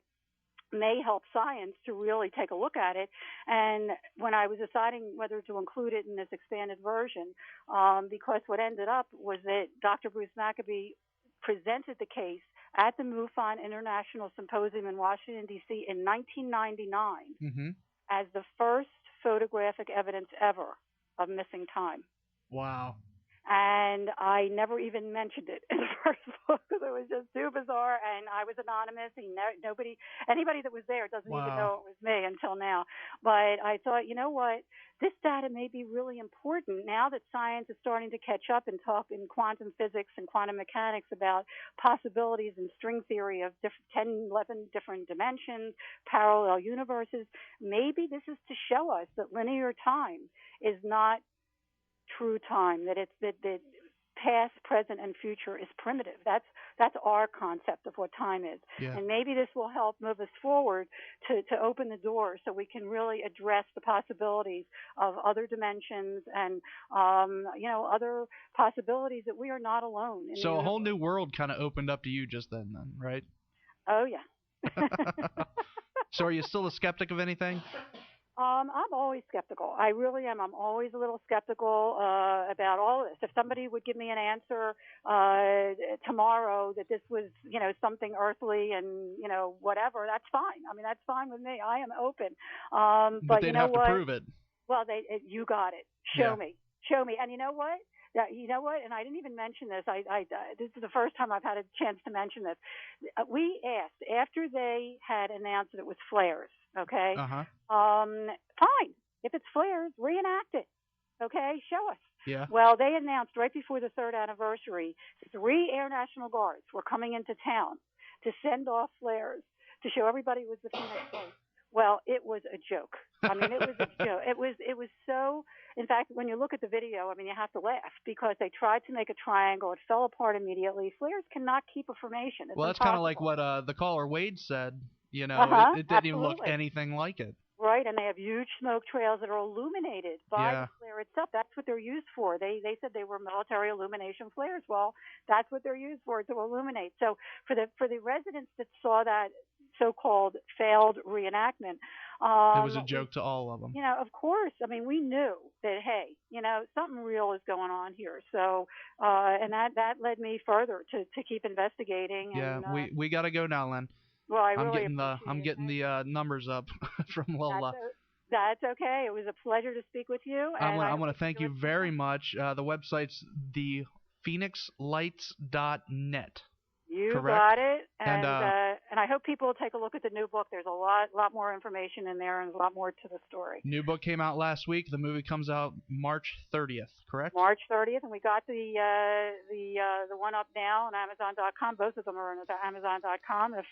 may help science to really take a look at it. And when I was deciding whether to include it in this expanded version, because what ended up was that Dr. Bruce Maccabee presented the case at the MUFON International Symposium in Washington, D.C. in 1999 as the first photographic evidence ever of missing time. Wow. And I never even mentioned it in the first book because it was just too bizarre, and I was anonymous. Anybody that was there doesn't even know it was me until now. But I thought, you know what? This data may be really important now that science is starting to catch up and talk in quantum physics and quantum mechanics about possibilities in string theory of 10, 11 different dimensions, parallel universes. Maybe this is to show us that linear time is not true time, that it's that past, present, and future is primitive. That's our concept of what time is. Yeah. And maybe this will help move us forward to open the door so we can really address the possibilities of other dimensions and other possibilities that we are not alone in. So a whole new world kind of opened up to you just then, right? Oh yeah. So are you still a skeptic of anything? I'm always skeptical. I really am. I'm always a little skeptical about all of this. If somebody would give me an answer tomorrow that this was, something earthly and, whatever, that's fine. I mean, that's fine with me. I am open. But they'd have to prove it. Well, you got it. Show me. And you know what? And I didn't even mention this. This is the first time I've had a chance to mention this. We asked after they had announced that it was flares. Okay. Fine. If it's flares, reenact it. Okay. Show us. Yeah. Well, they announced right before the 3rd anniversary, 3 Air National Guards were coming into town to send off flares to show everybody it was the Phoenix Lights. Well, it was a joke. I mean, it was a joke. It was so. In fact, when you look at the video, I mean, you have to laugh because they tried to make a triangle. It fell apart immediately. Flares cannot keep a formation. It's that's kind of like what the caller Wade said. It didn't even look anything like it. Right, and they have huge smoke trails that are illuminated by the flare itself. That's what they're used for. They said they were military illumination flares. Well, that's what they're used for, to illuminate. So for the residents that saw that so-called failed reenactment, it was a joke to all of them. Of course. I mean, we knew that, hey, something real is going on here. So, and that led me further to keep investigating. Yeah, and, we got to go now, Lynn. Well, I'm getting the numbers up from Lola. That's okay. It was a pleasure to speak with you. I want to thank you very much. The website's thephoenixlights.net. You correct? Got it. And I hope people will take a look at the new book. There's a lot more information in there and a lot more to the story. New book came out last week. The movie comes out March 30th, correct? March 30th, and we got the one up now on Amazon.com. Both of them are on Amazon.com if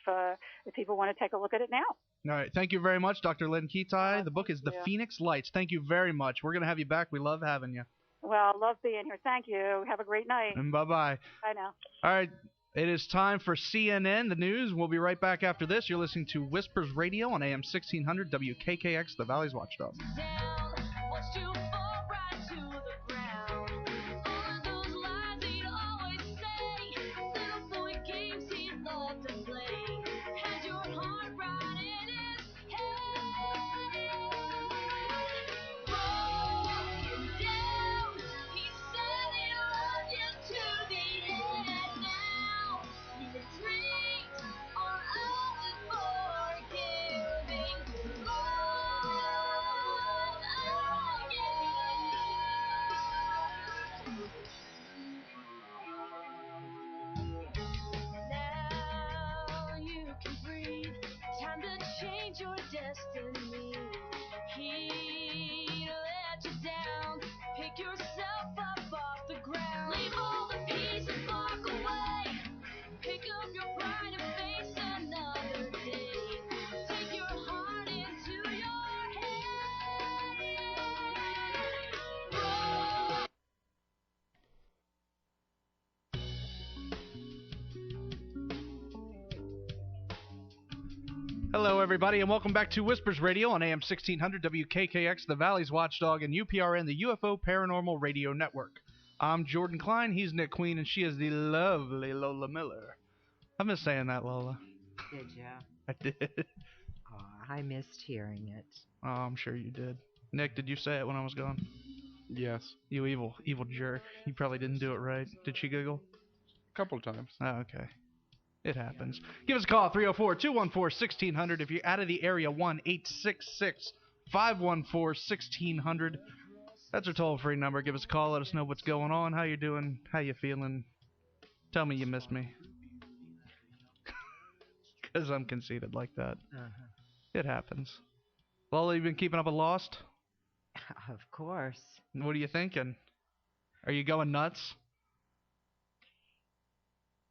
people want to take a look at it now. All right. Thank you very much, Dr. Lynn Kitai. The book is The Phoenix Lights. Thank you very much. We're going to have you back. We love having you. Well, I love being here. Thank you. Have a great night. And bye-bye. Bye now. All right. It is time for CNN, the news. We'll be right back after this. You're listening to Whispers Radio on AM 1600 WKKX, the Valley's Watchdog. Your destiny, he let you down. Pick yourself up off the ground. Leave all the pieces, walk away. Pick up your pride and face another day. Take your heart into your head. Hello, everybody, and welcome back to Whispers Radio on AM 1600 WKKX, the Valley's Watchdog, and UPRN, the UFO Paranormal Radio Network. I'm Jordan Klein, he's Nick Queen, and she is the lovely Lola Miller. I've been saying that, Lola. Did ya? I did. I missed hearing it. Oh, I'm sure you did. Nick, did you say it when I was gone? Yes, You evil jerk. You probably didn't do it right. Did she giggle? a couple of times. Oh, okay. It happens. Give us a call, 304-214-1600. If you're out of the area, 1-866-514-1600. That's our toll-free number. Give us a call. Let us know what's going on, how you doing, how you feeling. Tell me you miss me. Because I'm conceited like that. Uh-huh. It happens. Lola, you been keeping up with Lost? Of course. What are you thinking? Are you going nuts?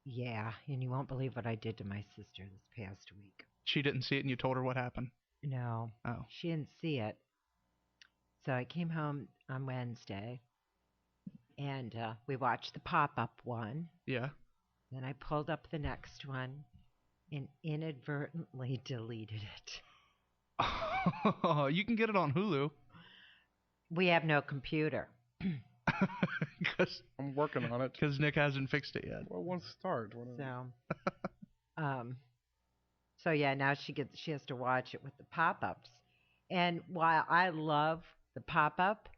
Yeah, and you won't believe what I did to my sister this past week. She didn't see it and you told her what happened? No. Oh. She didn't see it. So I came home on Wednesday, and we watched the pop-up one. Yeah. Then I pulled up the next one and inadvertently deleted it. You can get it on Hulu. We have no computer. I'm working on it. Because Nick hasn't fixed it yet. Well, once it starts. So yeah, now she has to watch it with the pop-ups. And while I love the pop-up,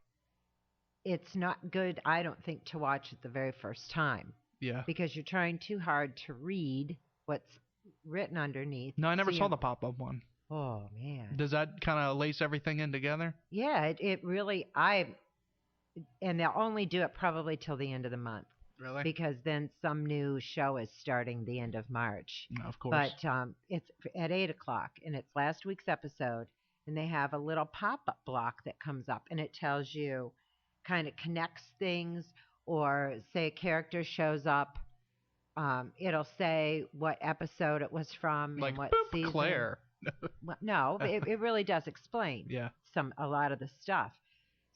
it's not good, I don't think, to watch it the very first time. Yeah. Because you're trying too hard to read what's written underneath. No, I never saw the pop-up one. Oh, man. Does that kind of lace everything in together? Yeah, it really, and they'll only do it probably till the end of the month. Really? Because then some new show is starting the end of March. No, of course. But it's at 8 o'clock, and it's last week's episode, and they have a little pop-up block that comes up, and it tells you, kind of connects things, or say a character shows up, it'll say what episode it was from like, and what boop, season. Claire. Well, no, it really does explain a lot of the stuff.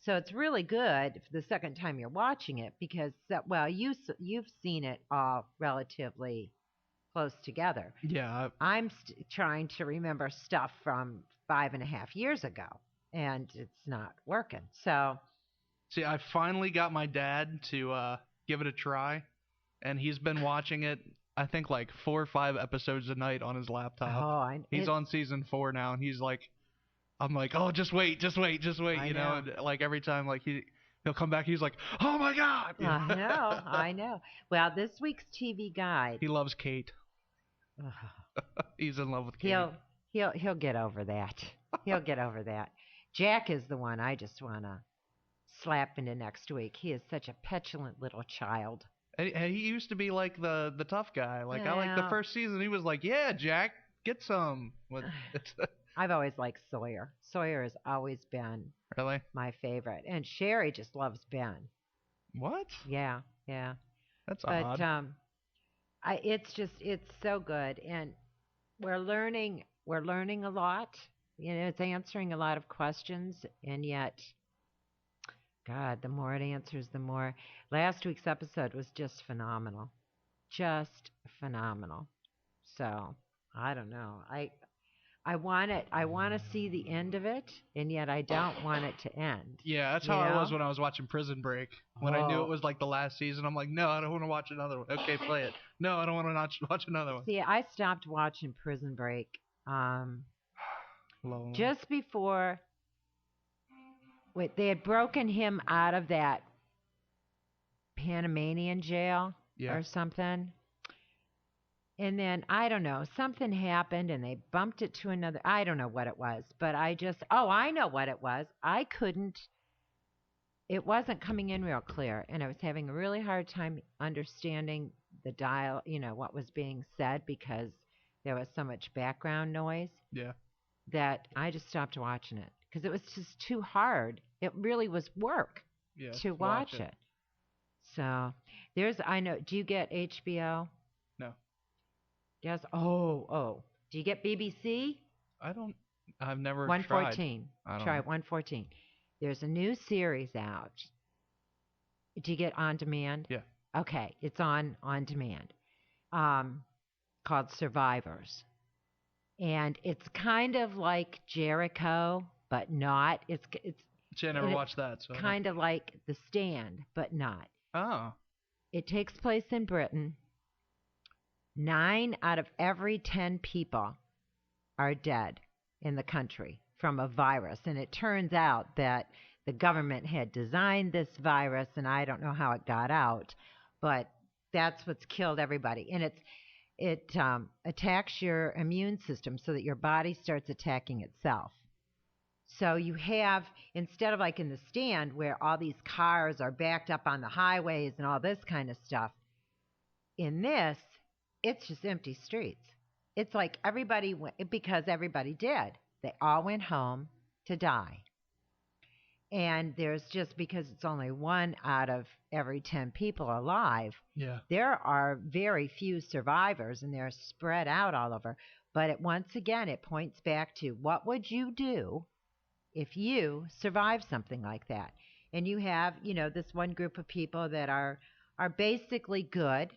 So it's really good the second time you're watching it because, well, you've seen it all relatively close together. Yeah. I'm trying to remember stuff from 5.5 years ago, and it's not working. So, see, I finally got my dad to give it a try, and he's been watching it, I think, like 4 or 5 episodes a night on his laptop. He's on season 4 now, and he's like, I'm like, oh, just wait, you know, and like every time, like he'll come back, he's like, oh my God. I know. Well, this week's TV guide. He loves Kate. He's in love with Kate. He'll get over that. He'll get over that. Jack is the one I just want to slap into next week. He is such a petulant little child. And he used to be like the tough guy. Like I like the first season. He was like, yeah, Jack, get some. I've always liked Sawyer. Sawyer has always been my favorite. And Sherry just loves Ben. What? Yeah. That's odd. But it's so good. And we're learning a lot. You know, it's answering a lot of questions. And yet, God, the more it answers, the more. Last week's episode was just phenomenal. Just phenomenal. So, I don't know. I want to see the end of it, and yet I don't want it to end. Yeah, that's how I was when I was watching Prison Break. When I knew it was like the last season, I'm like, no, I don't want to watch another one. Okay, play it. No, I don't want to watch another one. See, I stopped watching Prison Break just before they had broken him out of that Panamanian jail or something. And then, I don't know, something happened and they bumped it to another. I don't know what it was, but I know what it was. It wasn't coming in real clear. And I was having a really hard time understanding the dial, what was being said because there was so much background noise. Yeah. That I just stopped watching it because it was just too hard. It really was work to watch it. So, do you get HBO? No. Yes. Oh. Do you get BBC? I've never 114. tried. Try 114. There's a new series out. Do you get on demand? Yeah. Okay, it's on demand. Called Survivors. And it's kind of like Jericho, but not. See, I never watched that. So kind of like The Stand, but not. Oh. It takes place in Britain. 9 out of every 10 people are dead. in the country from a virus. And it turns out that the government had designed this virus, and I don't know how it got out, but that's what's killed everybody. And it attacks your immune system so that your body starts attacking itself. So you have, instead of like in the stand where all these cars are backed up on the highways and all this kind of stuff, in this, it's just empty streets. It's like everybody went, because everybody did. They all went home to die. And there's just, because it's only 1 out of every 10 people alive, there are very few survivors, and they're spread out all over. But once again, it points back to what would you do if you survive something like that? And you have, this one group of people that are basically good.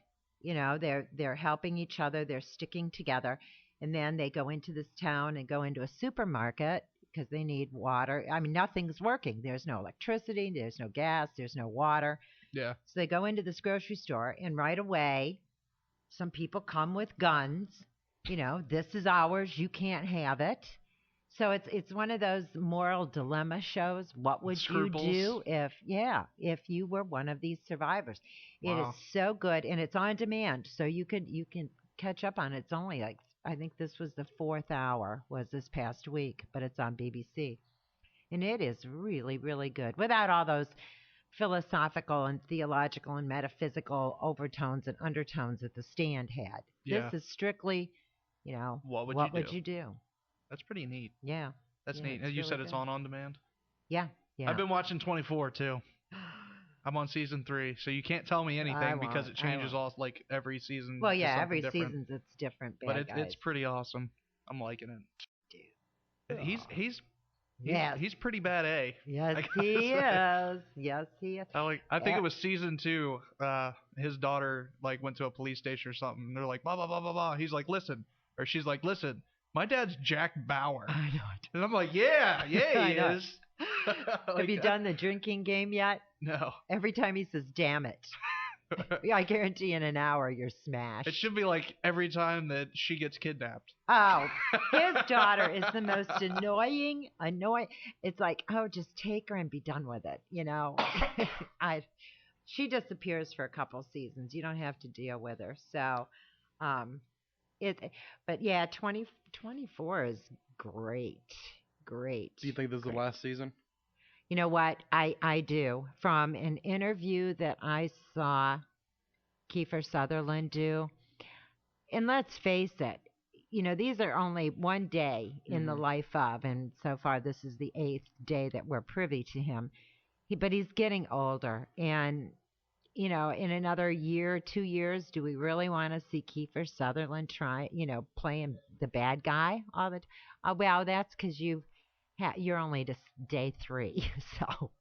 They're helping each other. They're sticking together. And then they go into this town and go into a supermarket because they need water. I mean, nothing's working. There's no electricity. There's no gas. There's no water. Yeah. So they go into this grocery store, and right away, some people come with guns. This is ours. You can't have it. So it's one of those moral dilemma shows. What would you do if you were one of these survivors? Wow. It is so good, and it's on demand, so you can catch up on it. It's only like, I think this was the 4th hour, was this past week, but it's on BBC. And it is really, really good, without all those philosophical and theological and metaphysical overtones and undertones that the stand had. Yeah. This is strictly, what would you do? That's pretty neat. Yeah. That's neat. You really said it's on demand? Yeah. I've been watching 24 too. I'm on season 3, so you can't tell me anything because it changes all like every season. Well, yeah, every season it's different. But it's pretty awesome. I'm liking it. Dude. He's pretty bad A. Yes, he is. Yes, he is. I think it was season 2. His daughter went to a police station or something. And they're like, blah blah blah blah blah. He's like, listen, or she's like, listen. My dad's Jack Bauer. I know it. And I'm like, yeah, he is. Have you done the drinking game yet? No. Every time he says, damn it. I guarantee in an hour you're smashed. It should be like every time that she gets kidnapped. Oh, his daughter is the most annoying. It's like, oh, just take her and be done with it. She disappears for a couple seasons. You don't have to deal with her. So, but yeah, 24 is great. Great. Do you think this is the last season? You know what? I do. From an interview that I saw Kiefer Sutherland do, and let's face it, these are only one day in the life of, and so far this is the 8th day that we're privy to him. But he's getting older, and in another year, 2 years, do we really want to see Kiefer Sutherland playing the bad guy all the time? Well, that's because you're only to day 3, so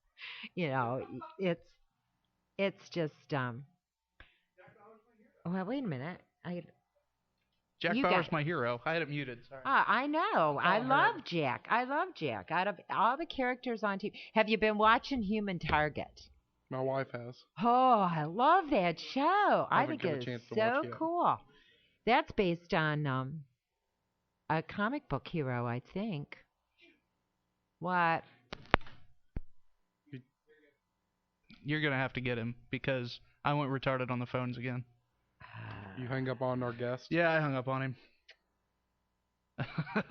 it's just well, wait a minute. Jack Bauer's my hero. I had it muted. Sorry. I know. I love Jack. Out of all the characters on TV, have you been watching Human Target? My wife has. Oh, I love that show. I think it's so cool. That's based on a comic book hero, I think. What? You're going to have to get him because I went retarded on the phones again. You hung up on our guest? Yeah, I hung up on him.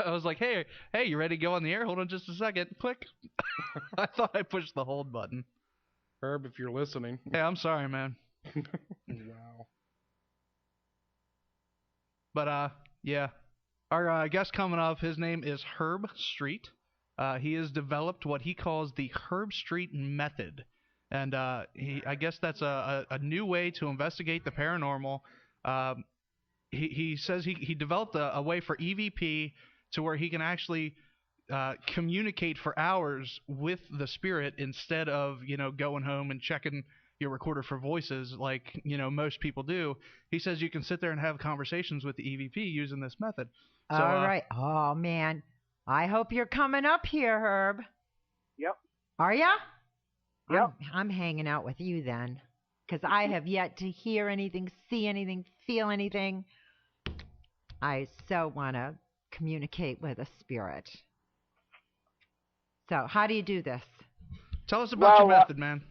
I was like, hey, you ready to go on the air? Hold on just a second. Click. I thought I pushed the hold button. Herb, if you're listening. Hey, I'm sorry, man. Wow. But, yeah. Our guest coming up, his name is Herb Street. He has developed what he calls the Herb Street method. And I guess that's a new way to investigate the paranormal. He says he developed a way for EVP to where he can actually communicate for hours with the spirit instead of, going home and checking your recorder for voices like, most people do. He says you can sit there and have conversations with the EVP using this method. So, all right. Oh, man. I hope you're coming up here, Herb. Yep. Are ya? Yep. I'm hanging out with you then, because I have yet to hear anything, see anything, feel anything. I so want to communicate with a spirit. So how do you do this? Tell us about your method, man.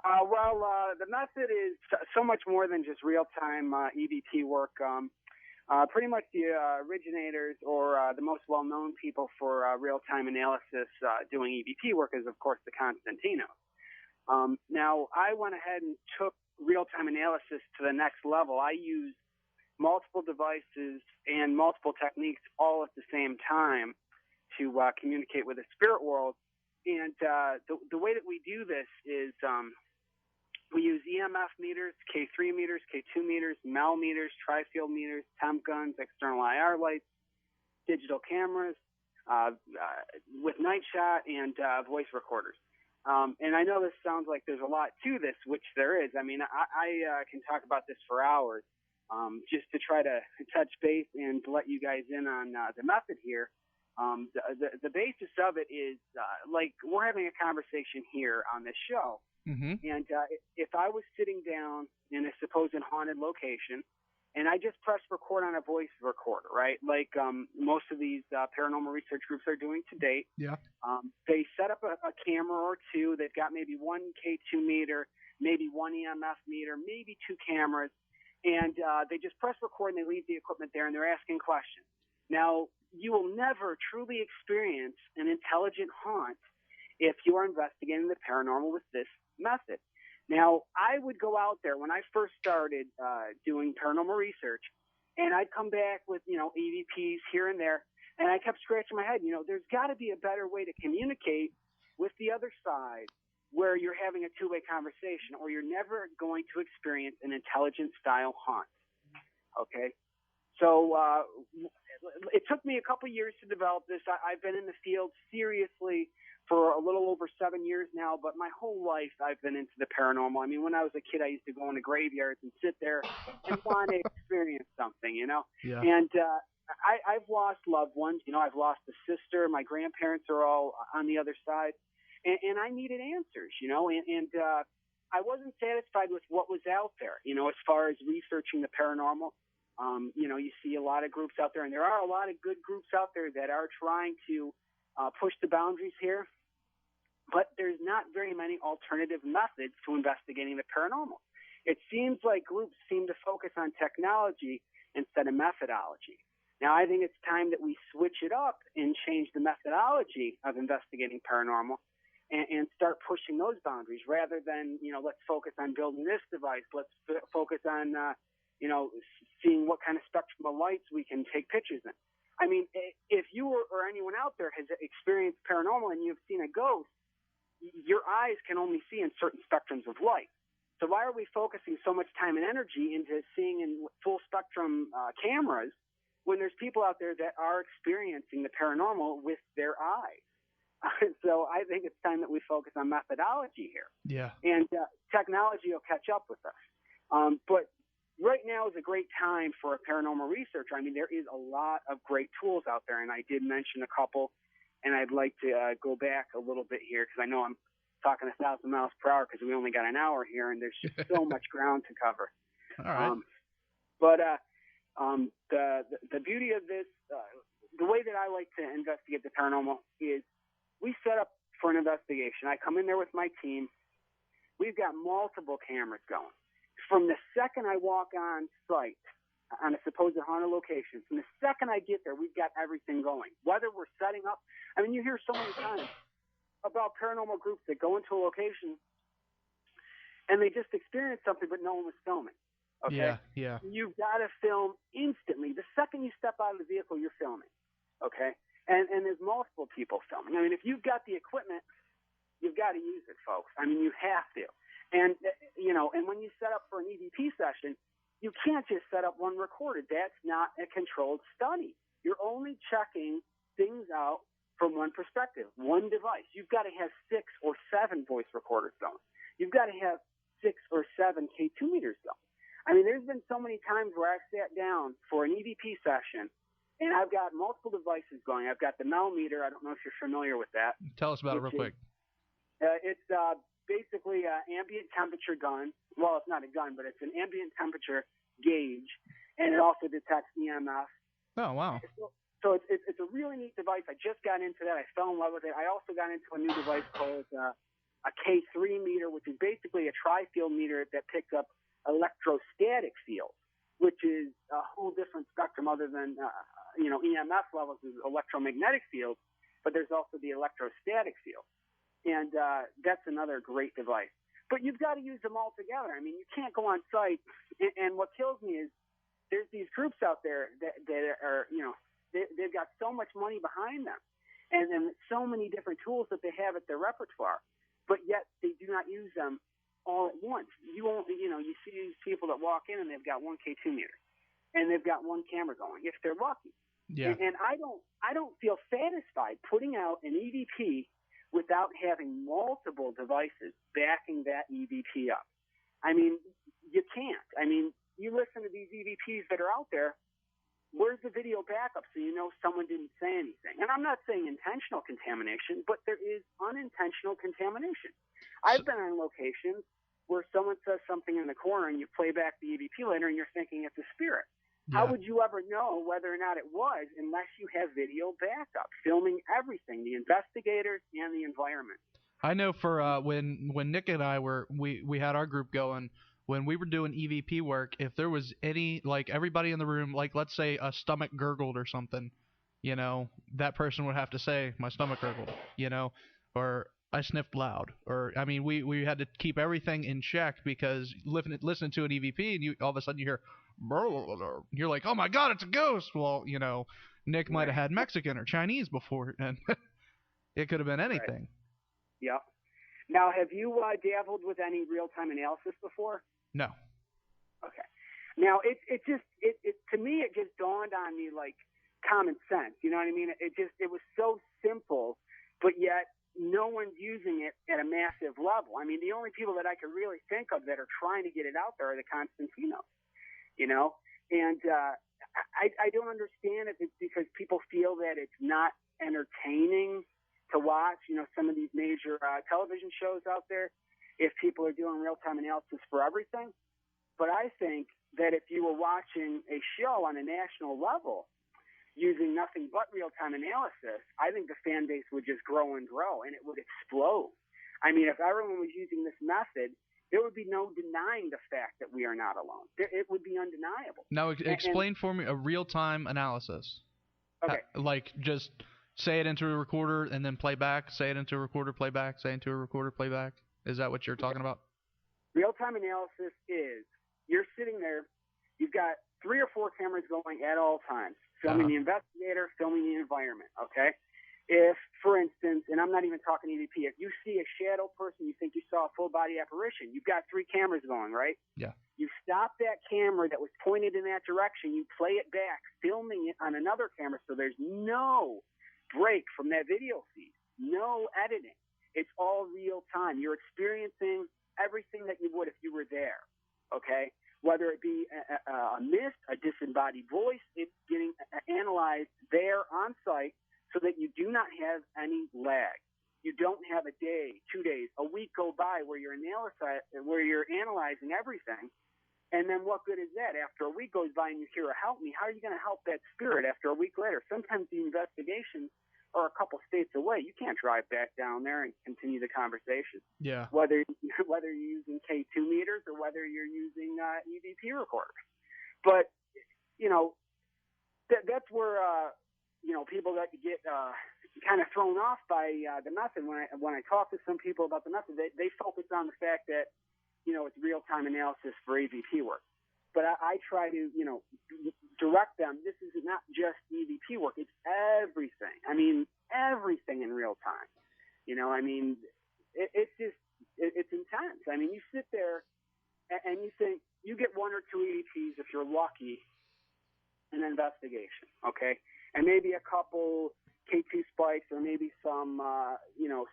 The method is so much more than just real-time EVP work. Pretty much the originators or the most well-known people for real-time analysis doing EVP work is, of course, the Constantinos. Now, I went ahead and took real-time analysis to the next level. I use multiple devices and multiple techniques all at the same time to communicate with the spirit world. And the way that we do this is we use EMF meters, K3 meters, K2 meters, MEL meters, tri-field meters, temp guns, external IR lights, digital cameras, with night shot and voice recorders. And I know this sounds like there's a lot to this, which there is. I mean, I can talk about this for hours, just to try to touch base and to let you guys in on the method here. The basis of it is like we're having a conversation here on this show. Mm-hmm. And if I was sitting down in a supposed haunted location and I just pressed record on a voice recorder, right, like most of these paranormal research groups are doing to date, they set up a camera or two. They've got maybe one K2 meter, maybe one EMF meter, maybe two cameras, and they just press record and they leave the equipment there and they're asking questions. Now, you will never truly experience an intelligent haunt if you are investigating the paranormal with this method. Now, I would go out there when I first started doing paranormal research, and I'd come back with, EVPs here and there, and I kept scratching my head. There's got to be a better way to communicate with the other side where you're having a two-way conversation, or you're never going to experience an intelligent style haunt. Okay? So it took me a couple years to develop this. I've been in the field seriously for a little over 7 years now, but my whole life I've been into the paranormal. I mean, when I was a kid, I used to go into graveyards and sit there and want to experience something, Yeah. And I've lost loved ones. I've lost a sister. My grandparents are all on the other side, and I needed answers, and I wasn't satisfied with what was out there, as far as researching the paranormal. You see a lot of groups out there, and there are a lot of good groups out there that are trying to push the boundaries here, but there's not very many alternative methods to investigating the paranormal. It seems like groups seem to focus on technology instead of methodology. Now, I think it's time that we switch it up and change the methodology of investigating paranormal and start pushing those boundaries rather than, let's focus on building this device. Let's focus on, seeing what kind of spectrum of lights we can take pictures in. I mean, if you or anyone out there has experienced paranormal and you've seen a ghost, your eyes can only see in certain spectrums of light. So why are we focusing so much time and energy into seeing in full spectrum cameras when there's people out there that are experiencing the paranormal with their eyes? So I think it's time that we focus on methodology here. Yeah. And technology will catch up with us. But right now is a great time for a paranormal researcher. I mean, there is a lot of great tools out there, and I did mention a couple, and I'd like to go back a little bit here because I know I'm talking 1,000 miles per hour because we only got an hour here, and there's just so much ground to cover. All right. The beauty of this, the way that I like to investigate the paranormal is we set up for an investigation. I come in there with my team. We've got multiple cameras going. From the second I walk on site on a supposed haunted location, from the second I get there, we've got everything going. Whether we're setting up, I mean, you hear so many times about paranormal groups that go into a location and they just experience something, but no one was filming. Okay? Yeah. You've got to film instantly. The second you step out of the vehicle, you're filming. Okay? And there's multiple people filming. I mean, if you've got the equipment, you've got to use it, folks. I mean, you have to. And, and when you set up for an EVP session, you can't just set up one recorder. That's not a controlled study. You're only checking things out from one perspective, one device. You've got to have 6 or 7 voice recorders going. You've got to have 6 or 7 K2 meters going. I mean, there's been so many times where I've sat down for an EVP session, and I've got multiple devices going. I've got the MEL meter. I don't know if you're familiar with that. Tell us about it real quick. It's basically an ambient temperature gun. Well, it's not a gun, but it's an ambient temperature gauge, and it also detects EMF. Oh, wow. So it's a really neat device. I just got into that. I fell in love with it. I also got into a new device called a K3 meter, which is basically a tri-field meter that picks up electrostatic fields, which is a whole different spectrum other than, EMF levels is electromagnetic fields, but there's also the electrostatic field. And that's another great device. But you've got to use them all together. I mean, you can't go on site. And what kills me is there's these groups out there that are, they've got so much money behind them and then so many different tools that they have at their repertoire, but yet they do not use them all at once. You see these people that walk in and they've got one K2 meter and they've got one camera going if they're lucky. Yeah. And I don't feel satisfied putting out an EVP without having multiple devices backing that EVP up. I mean, you can't. I mean, you listen to these EVPs that are out there, where's the video backup so you know someone didn't say anything? And I'm not saying intentional contamination, but there is unintentional contamination. I've been on locations where someone says something in the corner and you play back the EVP later and you're thinking it's a spirit. Yeah. How would you ever know whether or not it was unless you have video backup, filming everything, the investigators and the environment? I know for when Nick and I we had our group going, when we were doing EVP work, if there was any, like everybody in the room, like let's say a stomach gurgled or something, that person would have to say, my stomach gurgled, or I sniffed loud, or, I mean, we had to keep everything in check because listening to an EVP and all of a sudden you hear, you're like, oh my God, it's a ghost. Well, Nick might have had Mexican or Chinese before, and it could have been anything. Right. Yeah. Now, have you dabbled with any real-time analysis before? No. Okay. Now, it to me, it just dawned on me like common sense. You know what I mean? It was so simple, but yet no one's using it at a massive level. I mean, the only people that I could really think of that are trying to get it out there are the Constantinos, and I don't understand if it's because people feel that it's not entertaining to watch, some of these major television shows out there, if people are doing real-time analysis for everything. But I think that if you were watching a show on a national level using nothing but real-time analysis, I think the fan base would just grow and grow, and it would explode. I mean, if everyone was using this method, there would be no denying the fact that we are not alone. It would be undeniable. Now, explain for me a real-time analysis. Okay. Like just say it into a recorder and then play back, say it into a recorder, play back, say it into a recorder, play back. Is that what you're talking about? Real-time analysis is you're sitting there, you've got 3 or 4 cameras going at all times, filming the investigator, filming the environment, okay? If, for instance, and I'm not even talking EVP, if you see a shadow person, you think you saw a full-body apparition, you've got 3 cameras going, right? Yeah. You stop that camera that was pointed in that direction, you play it back, filming it on another camera so there's no break from that video feed, no editing. It's all real time. You're experiencing everything that you would if you were there, okay? Whether it be a mist, a disembodied voice, it's getting analyzed there on site so that you do not have any lag. You don't have a day, 2 days, a week go by where you're analyzing everything. And then what good is that? After a week goes by and you hear a help me, how are you going to help that spirit after a week later? Sometimes the investigations are a couple states away. You can't drive back down there and continue the conversation. Yeah. Whether you're using K2 meters or whether you're using EVP recorders. But, that's where, people that get kind of thrown off by the method. When I talk to some people about the method, they focus on the fact that, it's real-time analysis for EVP work. But I try to, direct them. This is not just EVP work. It's everything. I mean, everything in real time. It's intense. I mean, you sit there and you think you get 1 or 2 EVPs if you're lucky in an investigation, okay? And maybe a couple K2 spikes or maybe some,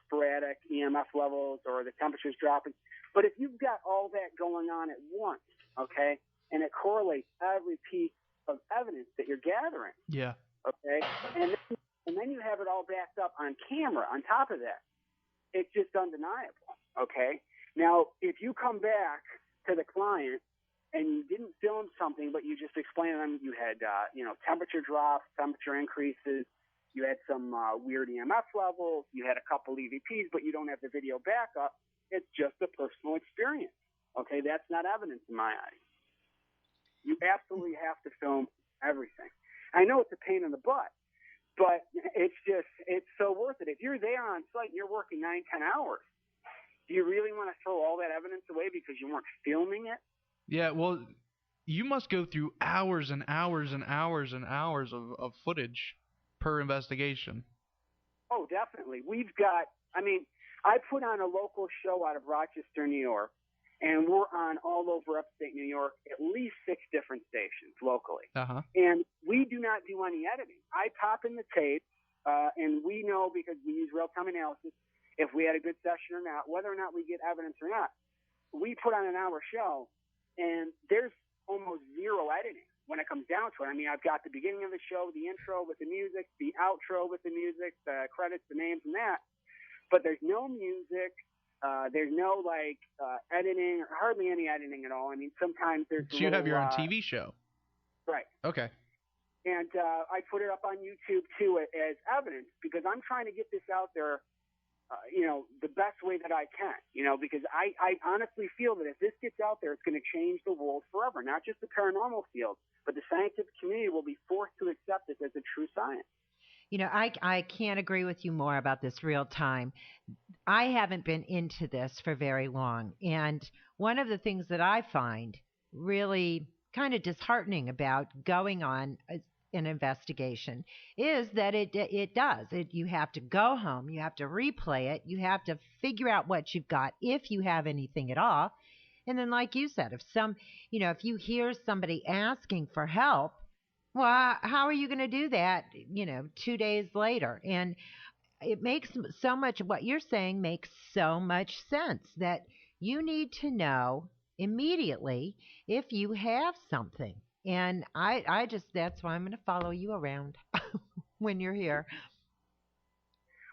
sporadic EMF levels or the temperature's dropping. But if you've got all that going on at once, okay, and it correlates every piece of evidence that you're gathering. Yeah. Okay. And then you have it all backed up on camera on top of that. It's just undeniable. Okay. Now, if you come back to the client and you didn't film something, but you just explained to them you had, temperature drops, temperature increases, you had some weird EMF levels, you had a couple EVPs, but you don't have the video backup. It's just a personal experience. Okay, that's not evidence in my eyes. You absolutely have to film everything. I know it's a pain in the butt, but it's so worth it. If you're there on site and you're working 9-10 hours, do you really want to throw all that evidence away because you weren't filming it? Yeah, well, you must go through hours and hours and hours and hours of footage per investigation. Oh, definitely. I put on a local show out of Rochester, New York, and we're on all over upstate New York, at least 6 different stations locally. Uh-huh. And we do not do any editing. I pop in the tape, and we know because we use real-time analysis if we had a good session or not, whether or not we get evidence or not. We put on an hour show, and there's almost zero editing when it comes down to it. I mean, I've got the beginning of the show, the intro with the music, the outro with the music, the credits, the names, and that. But there's no music. There's no editing, or hardly any editing at all. I mean, sometimes there's. So you have your own TV show. Right. Okay. And I put it up on YouTube too as evidence because I'm trying to get this out there, the best way that I can. Because I honestly feel that if this gets out there, it's going to change the world forever. Not just the paranormal field, but the scientific community will be forced to accept this as a true science. I can't agree with you more about this real time. I haven't been into this for very long. And one of the things that I find really kind of disheartening about going on an investigation is that it does. You have to go home. You have to replay it. You have to figure out what you've got, if you have anything at all. And then, like you said, if you hear somebody asking for help, well, how are you going to do that, 2 days later? And it makes so much, what you're saying makes so much sense that you need to know immediately if you have something. And that's why I'm going to follow you around when you're here.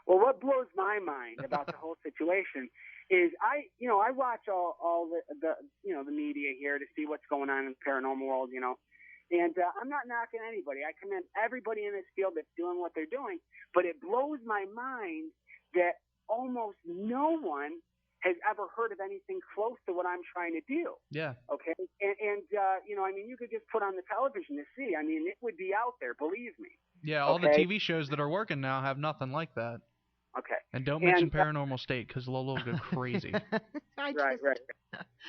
Well, what blows my mind about the whole situation is I watch all the media here to see what's going on in the paranormal world, And I'm not knocking anybody. I commend everybody in this field that's doing what they're doing. But it blows my mind that almost no one has ever heard of anything close to what I'm trying to do. Yeah. Okay. And you could just put on the television to see. I mean, it would be out there. Believe me. Yeah. All the TV shows that are working now have nothing like that. Okay. And don't mention Paranormal State because Lolo will go crazy. Right.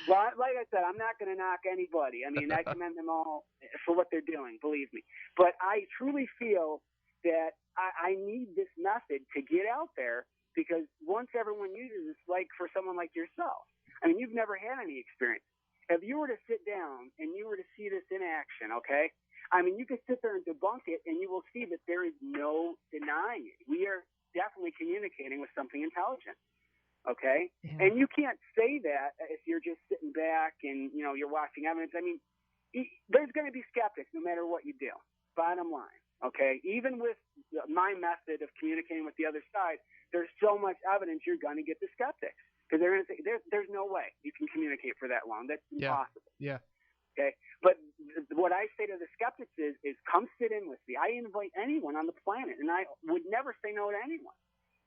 Well, like I said, I'm not going to knock anybody. I mean, I commend them all for what they're doing, believe me. But I truly feel that I need this method to get out there because once everyone uses it, like for someone like yourself, I mean, you've never had any experience. If you were to sit down and you were to see this in action, okay, I mean, you could sit there and debunk it and you will see that there is no denying it. We are definitely communicating with something intelligent. Okay? Yeah. And you can't say that if you're just sitting back and, you're watching evidence. I mean, there's going to be skeptics no matter what you do. Bottom line. Okay? Even with my method of communicating with the other side, there's so much evidence you're going to get the skeptics. Because they're going to say, there's no way you can communicate for that long. That's impossible. Yeah. Okay? But what I say to the skeptics is come sit in with me. I invite anyone on the planet, and I would never say no to anyone.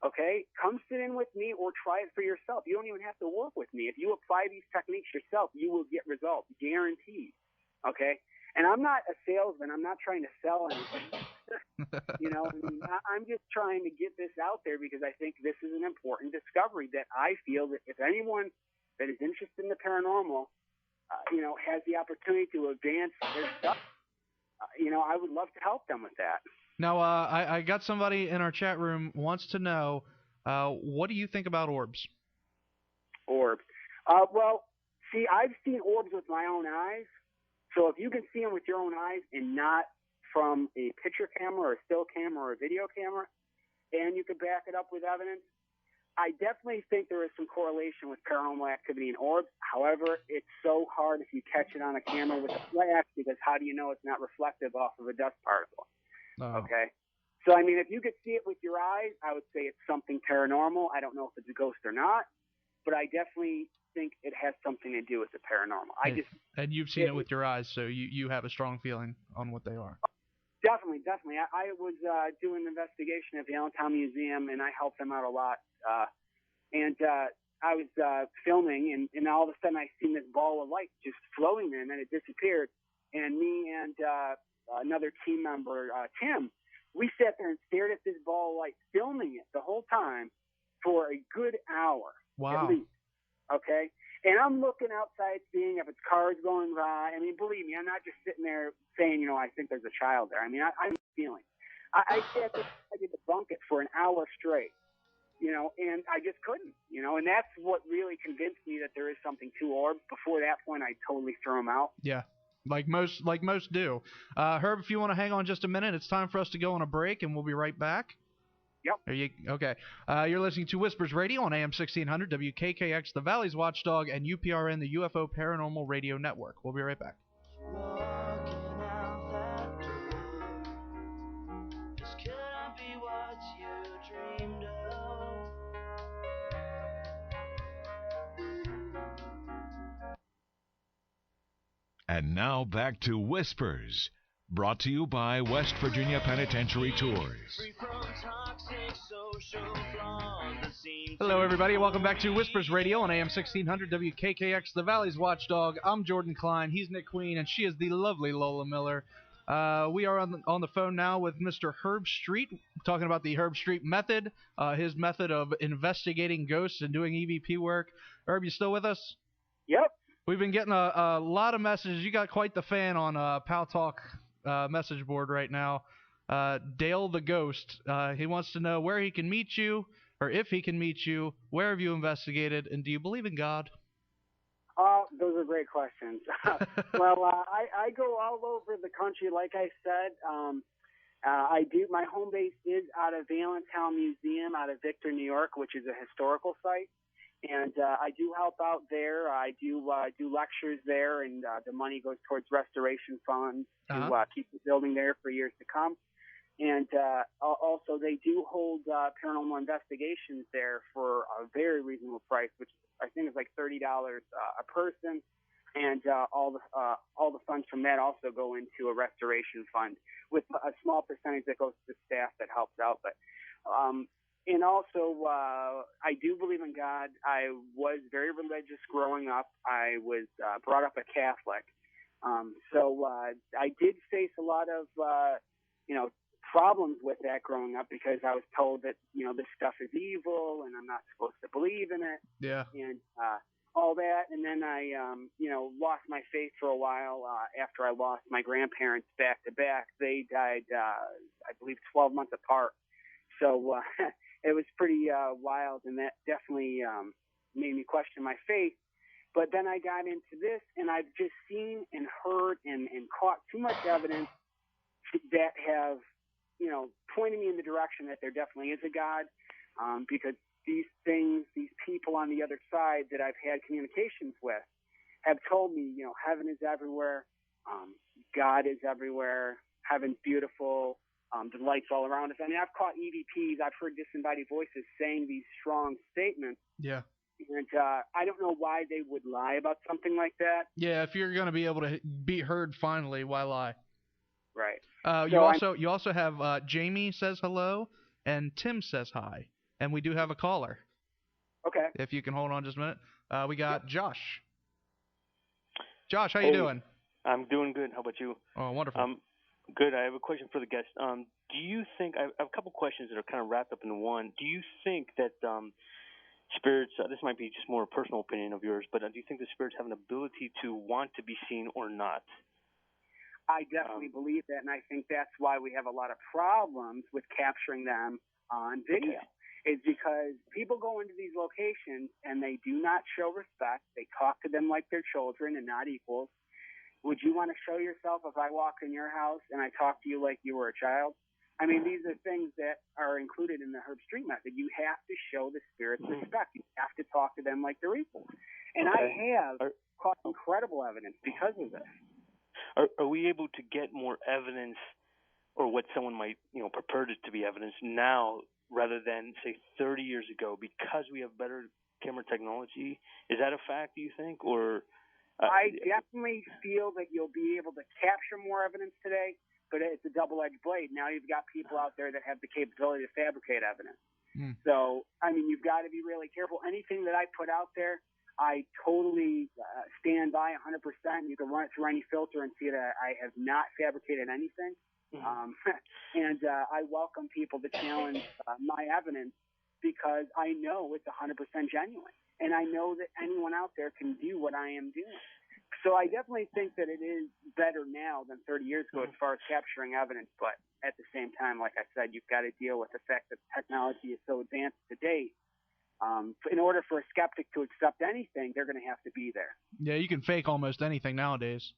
Okay? Come sit in with me or try it for yourself. You don't even have to work with me. If you apply these techniques yourself, you will get results, guaranteed. Okay? And I'm not a salesman. I'm not trying to sell anything. I'm just trying to get this out there because I think this is an important discovery that I feel that if anyone that is interested in the paranormal, has the opportunity to advance their stuff, I would love to help them with that. Now, I got somebody in our chat room wants to know, what do you think about orbs? Orbs. Well, see, I've seen orbs with my own eyes. So if you can see them with your own eyes and not from a picture camera or a still camera or a video camera, and you can back it up with evidence, I definitely think there is some correlation with paranormal activity in orbs. However, it's so hard if you catch it on a camera with a flash because how do you know it's not reflective off of a dust particle? Oh. Okay? So, I mean, if you could see it with your eyes, I would say it's something paranormal. I don't know if it's a ghost or not. but I definitely think it has something to do with the paranormal. And you've seen it with your eyes, so you have a strong feeling on what they are. Definitely. I was doing an investigation at the Allentown Museum, and I helped them out a lot. And I was filming, and all of a sudden I seen this ball of light just floating there, and then it disappeared. And me and another team member, Tim, we sat there and stared at this ball of light, filming it the whole time for a good hour. Wow. At least. Okay? And I'm looking outside, seeing if it's cars going by. I mean, believe me, I'm not just sitting there saying, I think there's a child there. I mean, I'm feeling. I sat there, I did debunk it for an hour straight, and I just couldn't, and that's what really convinced me that there is something to orbs. Before that point, I totally threw them out. Yeah. Like most do. Herb, if you want to hang on just a minute, it's time for us to go on a break, and we'll be right back. Yep. Okay. You're listening to Whispers Radio on AM 1600, WKKX, the Valley's Watchdog, and UPRN, the UFO Paranormal Radio Network. We'll be right back. Walking out that door, this couldn't be what you dreamed of. And now back to Whispers, brought to you by West Virginia Penitentiary Tours. Hello, everybody. Welcome back to Whispers Radio on AM 1600 WKKX, the Valley's Watchdog. I'm Jordan Klein. He's Nick Queen, and she is the lovely Lola Miller. We are on the phone now with Mr. Herb Street, talking about the Herb Street method, his method of investigating ghosts and doing EVP work. Herb, you still with us? Yep. We've been getting a lot of messages. You got quite the fan on Pal Talk message board right now. Dale the Ghost, he wants to know where he can meet you, or if he can meet you, where have you investigated, and do you believe in God? Those are great questions. Well, I go all over the country, like I said. I do. My home base is out of the Allentown Museum, out of Victor, New York, which is a historical site. And I do help out there. I do lectures there, and the money goes towards restoration funds to keep the building there for years to come. And also, they do hold paranormal investigations there for a very reasonable price, which I think is like $30 a person. And all the funds from that also go into a restoration fund, with a small percentage that goes to the staff that helps out. But and also, I do believe in God. I was very religious growing up. I was brought up a Catholic. So I did face a lot of, problems with that growing up, because I was told that, this stuff is evil and I'm not supposed to believe in it. Yeah. And all that. And then I, lost my faith for a while after I lost my grandparents back to back. They died, I believe, 12 months apart. So it was pretty wild, and that definitely made me question my faith. But then I got into this, and I've just seen and heard and caught too much evidence that have, pointed me in the direction that there definitely is a God, because these things, these people on the other side that I've had communications with have told me, heaven is everywhere, God is everywhere, heaven's beautiful, the light's all around us. I mean, I've caught EVPs, I've heard disembodied voices saying these strong statements. Yeah. And I don't know why they would lie about something like that. Yeah, if you're going to be able to be heard finally, why lie? Right. You also have Jamie says hello, and Tim says hi, and we do have a caller. Okay. If you can hold on just a minute. We got Josh. Josh, how you doing? I'm doing good. How about you? Oh, wonderful. Good. I have a question for the guest. Do you think, I have a couple questions that are kind of wrapped up in one. Do you think that spirits, this might be just more a personal opinion of yours, but do you think the spirits have an ability to want to be seen or not? I definitely believe that, and I think that's why we have a lot of problems with capturing them on video. Okay. Is because people go into these locations and they do not show respect. They talk to them like they're children and not equals. Would you want to show yourself if I walk in your house and I talk to you like you were a child? I mean, these are things that are included in the Herb Street method. You have to show the spirits respect. You have to talk to them like they're equals. And I have caught incredible evidence because of this. Are we able to get more evidence, or what someone might, purport to be evidence now, rather than, say, 30 years ago, because we have better camera technology. Is that a fact, do you think? Or I definitely feel that you'll be able to capture more evidence today, but it's a double-edged blade. Now you've got people out there that have the capability to fabricate evidence. So, I mean, you've got to be really careful. Anything that I put out there, I totally stand by 100%. You can run it through any filter and see that I have not fabricated anything. And I welcome people to challenge my evidence because I know it's 100% genuine. And I know that anyone out there can do what I am doing. So I definitely think that it is better now than 30 years ago as far as capturing evidence. But at the same time, like I said, you've got to deal with the fact that technology is so advanced to date. In order for a skeptic to accept anything, they're going to have to be there. Yeah, you can fake almost anything nowadays.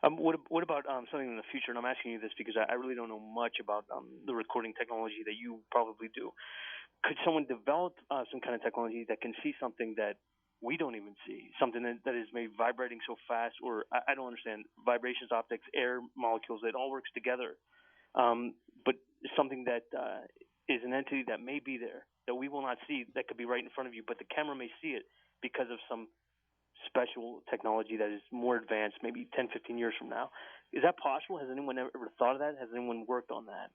What about something in the future? And I'm asking you this because I really don't know much about the recording technology that you probably do. Could someone develop some kind of technology that can see something that we don't even see, something that is maybe vibrating so fast, or I don't understand, vibrations, optics, air molecules, it all works together. But something that is an entity that may be there, that we will not see, that could be right in front of you, but the camera may see it because of some special technology that is more advanced, maybe 10, 15 years from now. Is that possible? Has anyone ever thought of that? Has anyone worked on that?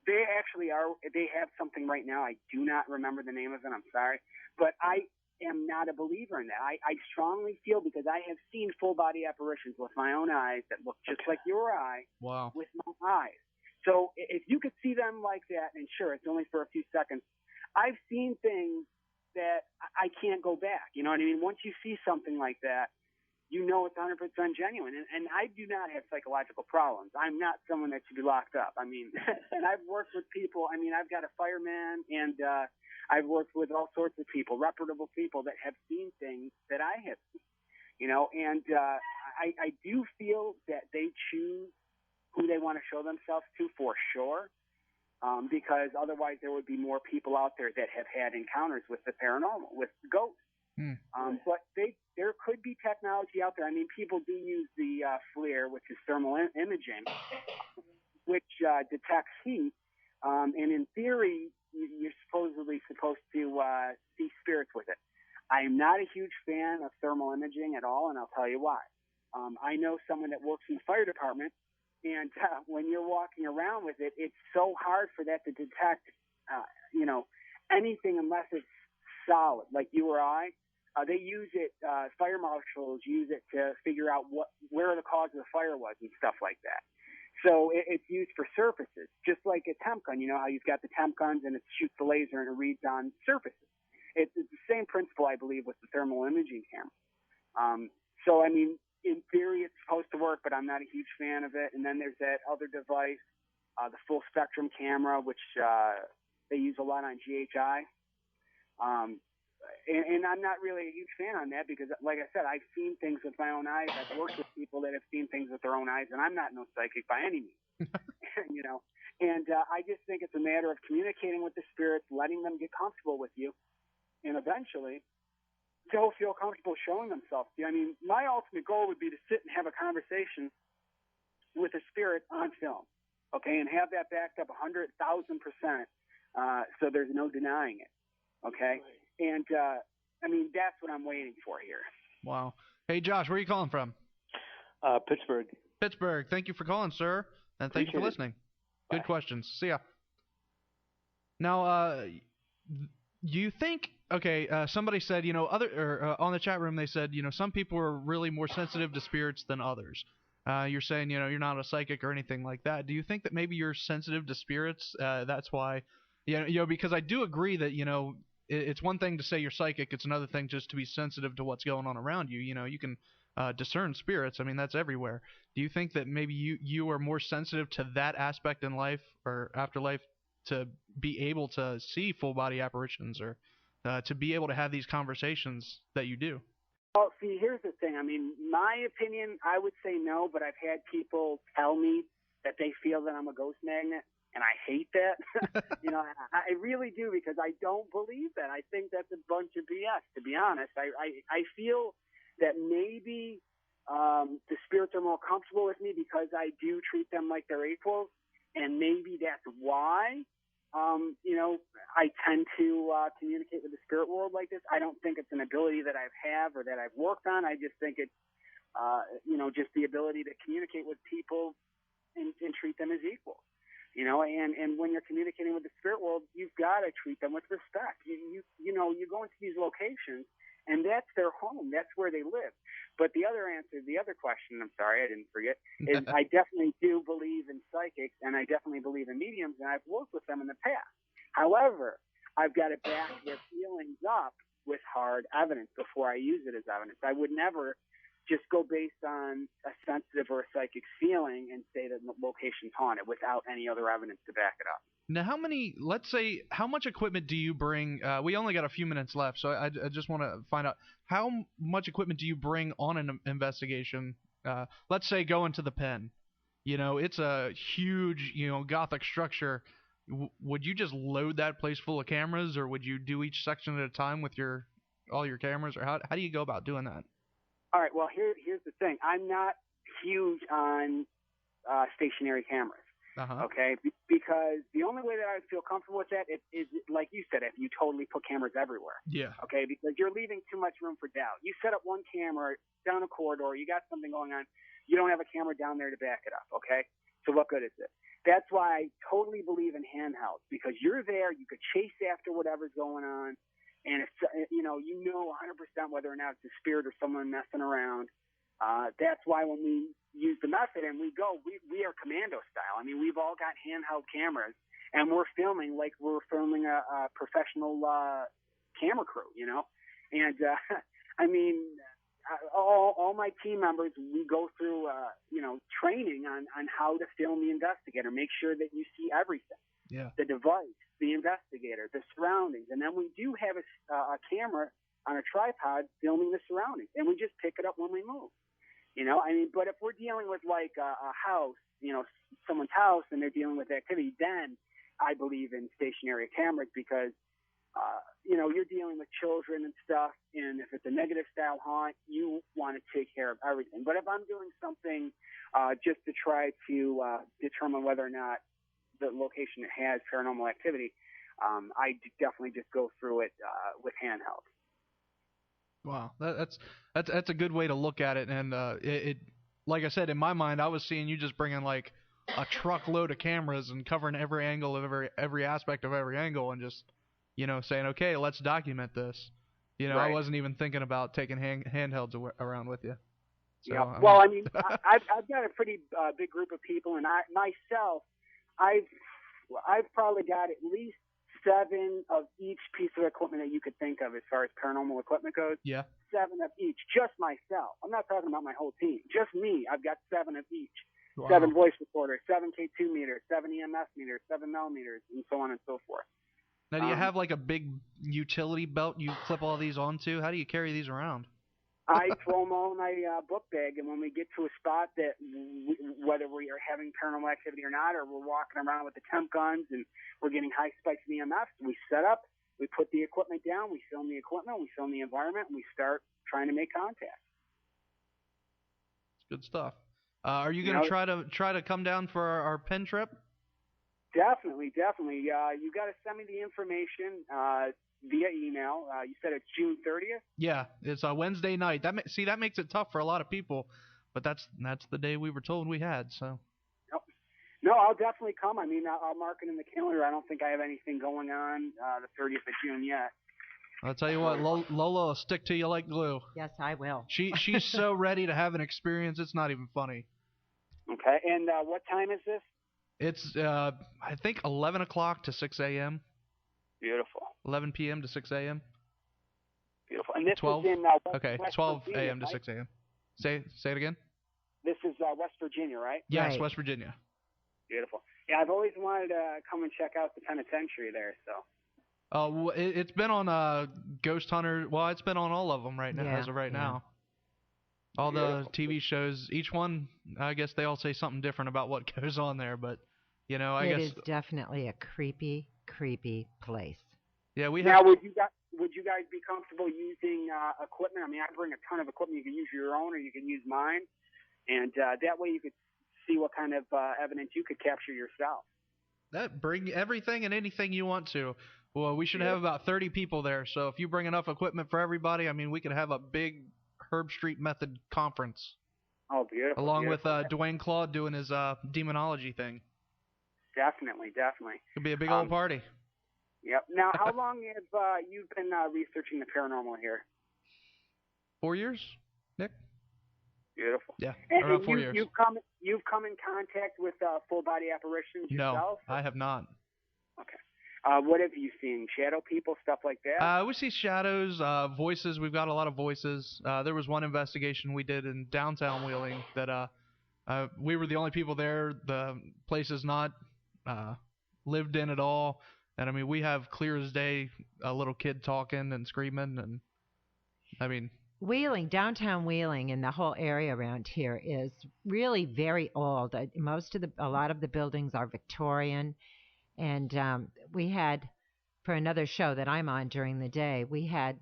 They actually are. They have something right now. I do not remember the name of it. I'm sorry. But I am not a believer in that. I strongly feel, because I have seen full-body apparitions with my own eyes that look just like your eye with my eyes. So if you could see them like that, and sure, it's only for a few seconds, I've seen things that I can't go back. You know what I mean? Once you see something like that, you know it's 100% genuine. And I do not have psychological problems. I'm not someone that should be locked up. I mean, and I've worked with people. I mean, I've got a fireman, and I've worked with all sorts of people, reputable people that have seen things that I have seen. You know, and I do feel that they choose who they want to show themselves to for sure, because otherwise there would be more people out there that have had encounters with the paranormal, with ghosts. But there could be technology out there. I mean, people do use the FLIR, which is thermal imaging, which detects heat. And in theory, you're supposedly supposed to see spirits with it. I am not a huge fan of thermal imaging at all, and I'll tell you why. I know someone that works in the fire department, and when you're walking around with it, it's so hard for that to detect, anything unless it's solid, like you or I. They use it, fire marshals use it to figure out where the cause of the fire was and stuff like that. So it's used for surfaces, just like a temp gun. You know how you've got the temp guns and it shoots the laser and it reads on surfaces. It's the same principle, I believe, with the thermal imaging camera. So, I mean, in theory, it's supposed to work, but I'm not a huge fan of it. And then there's that other device, the full spectrum camera, which they use a lot on GHI. And I'm not really a huge fan on that because, like I said, I've seen things with my own eyes. I've worked with people that have seen things with their own eyes, and I'm not no psychic by any means, And I just think it's a matter of communicating with the spirits, letting them get comfortable with you, and eventually they'll feel comfortable showing themselves to you. I mean, my ultimate goal would be to sit and have a conversation with a spirit on film, okay, and have that backed up 100,000%, so there's no denying it, okay? And, I mean, that's what I'm waiting for here. Wow. Hey, Josh, where are you calling from? Pittsburgh. Pittsburgh. Thank you for calling, sir, and thank you for listening. Good questions. See ya. Now, you think, somebody said, on the chat room they said, some people are really more sensitive to spirits than others. You're saying, you're not a psychic or anything like that. Do you think that maybe you're sensitive to spirits? That's why, because I do agree that, it's one thing to say you're psychic. It's another thing just to be sensitive to what's going on around you. You can discern spirits. I mean, that's everywhere. Do you think that maybe you are more sensitive to that aspect in life or afterlife to be able to see full-body apparitions or to be able to have these conversations that you do? Well, see, here's the thing. I mean, my opinion, I would say no, but I've had people tell me that they feel that I'm a ghost magnet. And I hate that. I really do, because I don't believe that. I think that's a bunch of BS, to be honest. I feel that maybe the spirits are more comfortable with me because I do treat them like they're equals, and maybe that's why I tend to communicate with the spirit world like this. I don't think it's an ability that I have or that I've worked on. I just think it's, just the ability to communicate with people and treat them as equals. And when you're communicating with the spirit world, you've got to treat them with respect. You go into these locations, and that's their home. That's where they live. But the other question, I'm sorry, I didn't forget, is I definitely do believe in psychics, and I definitely believe in mediums, and I've worked with them in the past. However, I've got to back their feelings up with hard evidence before I use it as evidence. I would never just go based on a sensitive or a psychic feeling and say that the location's haunted without any other evidence to back it up. Now, how much equipment do you bring? We only got a few minutes left, so I just want to find out, how much equipment do you bring on an investigation? Let's say go into the pen. It's a huge, Gothic structure. Would you just load that place full of cameras, or would you do each section at a time with all your cameras, or how do you go about doing that? All right, well, here's the thing. I'm not huge on stationary cameras, okay? Because the only way that I would feel comfortable with that is, like you said, if you totally put cameras everywhere. Yeah. Okay, because you're leaving too much room for doubt. You set up one camera down a corridor, you got something going on, you don't have a camera down there to back it up, okay? So what good is it? That's why I totally believe in handhelds, because you're there, you could chase after whatever's going on. And it's, 100% whether or not it's a spirit or someone messing around. That's why when we use the method and we are commando style. I mean, we've all got handheld cameras, and we're filming like we're filming a professional camera crew, And all my team members, we go through, training on how to film the investigator. Make sure that you see everything. Yeah. The device, the investigator, the surroundings, and then we do have a camera on a tripod filming the surroundings, and we just pick it up when we move. But if we're dealing with like a house, someone's house, and they're dealing with activity, then I believe in stationary cameras because, you're dealing with children and stuff, and if it's a negative style haunt, you want to take care of everything. But if I'm doing something just to try to determine whether or not the location has paranormal activity, I definitely just go through it with handheld. Wow, that's a good way to look at it, and it like I said, in my mind, I was seeing you just bringing like a truckload of cameras and covering every angle of every aspect of every angle, and just saying, okay, let's document this. Right. I wasn't even thinking about taking handhelds around with you. So, yeah. Well, I've got a pretty big group of people, and I've probably got at least 7 of each piece of equipment that you could think of as far as paranormal equipment goes. Yeah. 7 of each, just myself. I'm not talking about my whole team. Just me. I've got 7 of each. Wow. 7 voice recorders, 7 K2 meters, 7 EMF meters, 7 millimeters, and so on and so forth. Now, do you have like a big utility belt you clip all these onto? How do you carry these around? I throw them all in my book bag, and when we get to a spot that whether we are having paranormal activity or not, or we're walking around with the temp guns and we're getting high spikes in EMFs, we set up, we put the equipment down, we film the equipment, we film the environment, and we start trying to make contact. Good stuff. Are you going to try to come down for our pen trip? Definitely. You got to send me the information via email. You said it's June 30th? Yeah, it's a Wednesday night. That makes it tough for a lot of people, but that's the day we were told we had. So. No, I'll definitely come. I mean, I'll mark it in the calendar. I don't think I have anything going on the 30th of June yet. I'll tell you what, Lola will stick to you like glue. Yes, I will. She's so ready to have an experience, it's not even funny. Okay, and what time is this? It's, I think, 11 o'clock to 6 a.m. Beautiful. 11 p.m. to 6 a.m. Beautiful. And this 12? is in West 12 a.m. to 6 a.m. Say it again? This is West Virginia, right? Yes, right. West Virginia. Beautiful. Yeah, I've always wanted to come and check out the penitentiary there, so. It's been on Ghost Hunter. Well, it's been on all of them as of right now. All Beautiful. the TV shows, each one, I guess they all say something different about what goes on there, but, I guess. It is definitely a creepy place. Yeah, Now, would you guys be comfortable using equipment? I mean, I bring a ton of equipment. You can use your own or you can use mine, and that way you could see what kind of evidence you could capture yourself. Bring everything and anything you want to. Well, we should have about 30 people there. So if you bring enough equipment for everybody, I mean, we could have a big Herb Street Method conference. Oh, beautiful. Along with Dwayne Claude doing his demonology thing. Definitely. Could be a big old party. Yep. Now, how long have you been researching the paranormal here? 4 years, Nick? Beautiful. Yeah, and around 4 years. You've come in contact with full body apparitions yourself? No, I have not. Okay. What have you seen? Shadow people, stuff like that? We see shadows, voices. We've got a lot of voices. There was one investigation we did in downtown Wheeling that we were the only people there. The place is not lived in at all. And, I mean, we have clear as day a little kid talking and screaming. And, I mean... Wheeling, downtown Wheeling, and the whole area around here is really very old. A lot of the buildings are Victorian. And we had, for another show that I'm on during the day, we had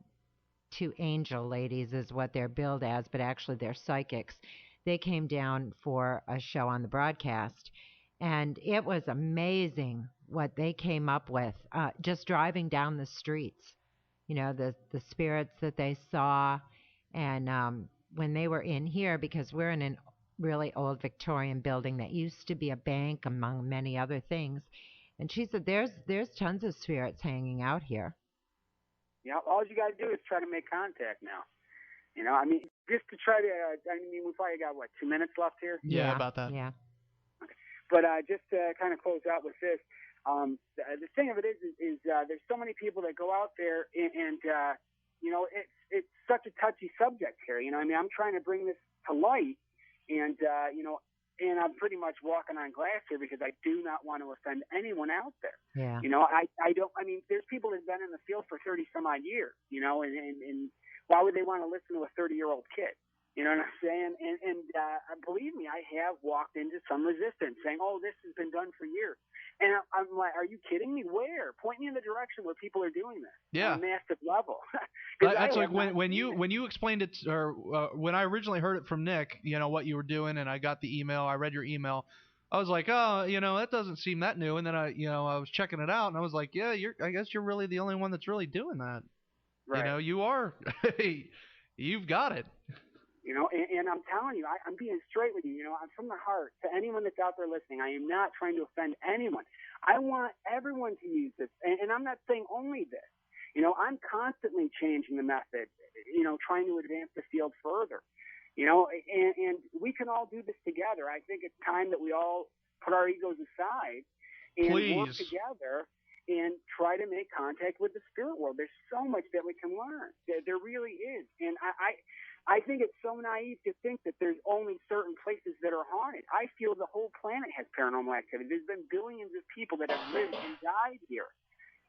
2 angel ladies is what they're billed as, but actually they're psychics. They came down for a show on the broadcast, and it was amazing what they came up with just driving down the streets. You know, the spirits that they saw. And when they were in here, because we're in a really old Victorian building that used to be a bank, among many other things. And she said, there's tons of spirits hanging out here. Yeah, all you got to do is try to make contact now. You know, I mean, just to try to, we probably got, 2 minutes left here? Yeah, about that. Yeah. Okay. But just to kind of close out with this, the thing of it is there's so many people that go out there and you know, it's such a touchy subject here. You know, I mean, I'm trying to bring this to light and, you know, and I'm pretty much walking on glass here because I do not want to offend anyone out there. Yeah. You know, I mean, there's people that have been in the field for 30 some odd years, you know, and why would they want to listen to a 30-year-old kid? You know what I'm saying? And believe me, I have walked into some resistance saying, oh, this has been done for years. And I'm like, are you kidding me? Where? Point me in the direction where people are doing this on a massive level. That's like when you explained it, or when I originally heard it from Nick, you know, what you were doing, and I got the email, I read your email. I was like, oh, you know, that doesn't seem that new. And then I was checking it out, and I was like, yeah, I guess you're really the only one that's really doing that. Right. You know, you are. You've got it. You know, and I'm telling you, I'm being straight with you. You know, I'm from the heart. To anyone that's out there listening, I am not trying to offend anyone. I want everyone to use this, and I'm not saying only this. You know, I'm constantly changing the method, you know, trying to advance the field further. You know, and we can all do this together. I think it's time that we all put our egos aside and work together and try to make contact with the spirit world. There's so much that we can learn. There really is. And I think it's so naive to think that there's only certain places that are haunted. I feel the whole planet has paranormal activity. There's been billions of people that have lived and died here.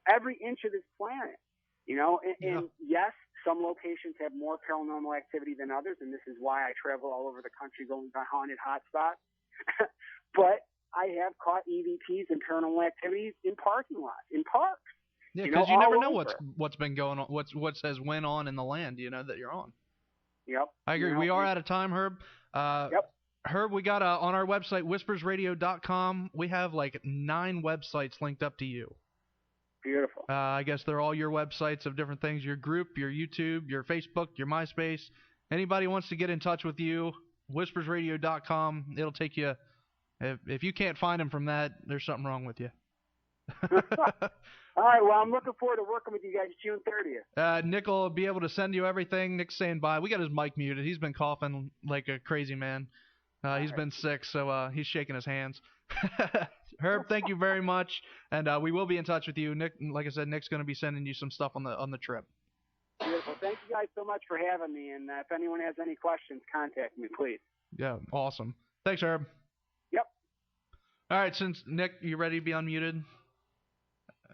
Every inch of this planet. You know, and yes, some locations have more paranormal activity than others, and this is why I travel all over the country going to haunted hotspots. But I have caught EVPs and paranormal activities in parking lots, in parks. Yeah, because you never know what's been going on, what has went on in the land, you know, that you're on. Yep. I agree. We are out of time, Herb. Yep. Herb, we got on our website, whispers030810.mp3, we have like 9 websites linked up to you. Beautiful. I guess they're all your websites of different things, your group, your YouTube, your Facebook, your MySpace. Anybody wants to get in touch with you, whispers030810.mp3, it'll take you. If you can't find them from that, there's something wrong with you. All right, well, I'm looking forward to working with you guys June 30th. Nick will be able to send you everything. Nick's saying bye. We got his mic muted. He's been coughing like a crazy man. He's been sick, so he's shaking his hands. Herb, thank you very much, and we will be in touch with you. Nick, like I said, Nick's going to be sending you some stuff on the trip. Beautiful. Thank you guys so much for having me, and if anyone has any questions, contact me, please. Yeah, awesome. Thanks, Herb. Yep. All right, since Nick, you ready to be unmuted?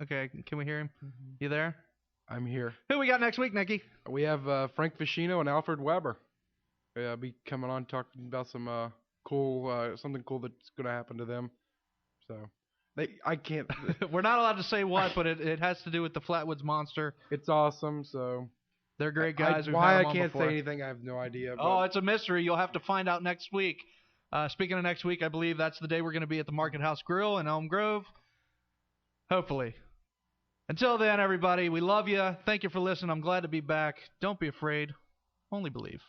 Okay, can we hear him? Mm-hmm. You there? I'm here. Who we got next week, Nicky? We have Frank Vicino and Alfred Weber. They'll be coming on talking about some something cool that's going to happen to them. So I can't. We're not allowed to say what, but it has to do with the Flatwoods Monster. It's awesome. So they're great guys. Why I can't say anything, I have no idea. Oh, it's a mystery. You'll have to find out next week. Speaking of next week, I believe that's the day we're going to be at the Market House Grill in Elm Grove. Hopefully. Until then, everybody, we love you. Thank you for listening. I'm glad to be back. Don't be afraid. Only believe.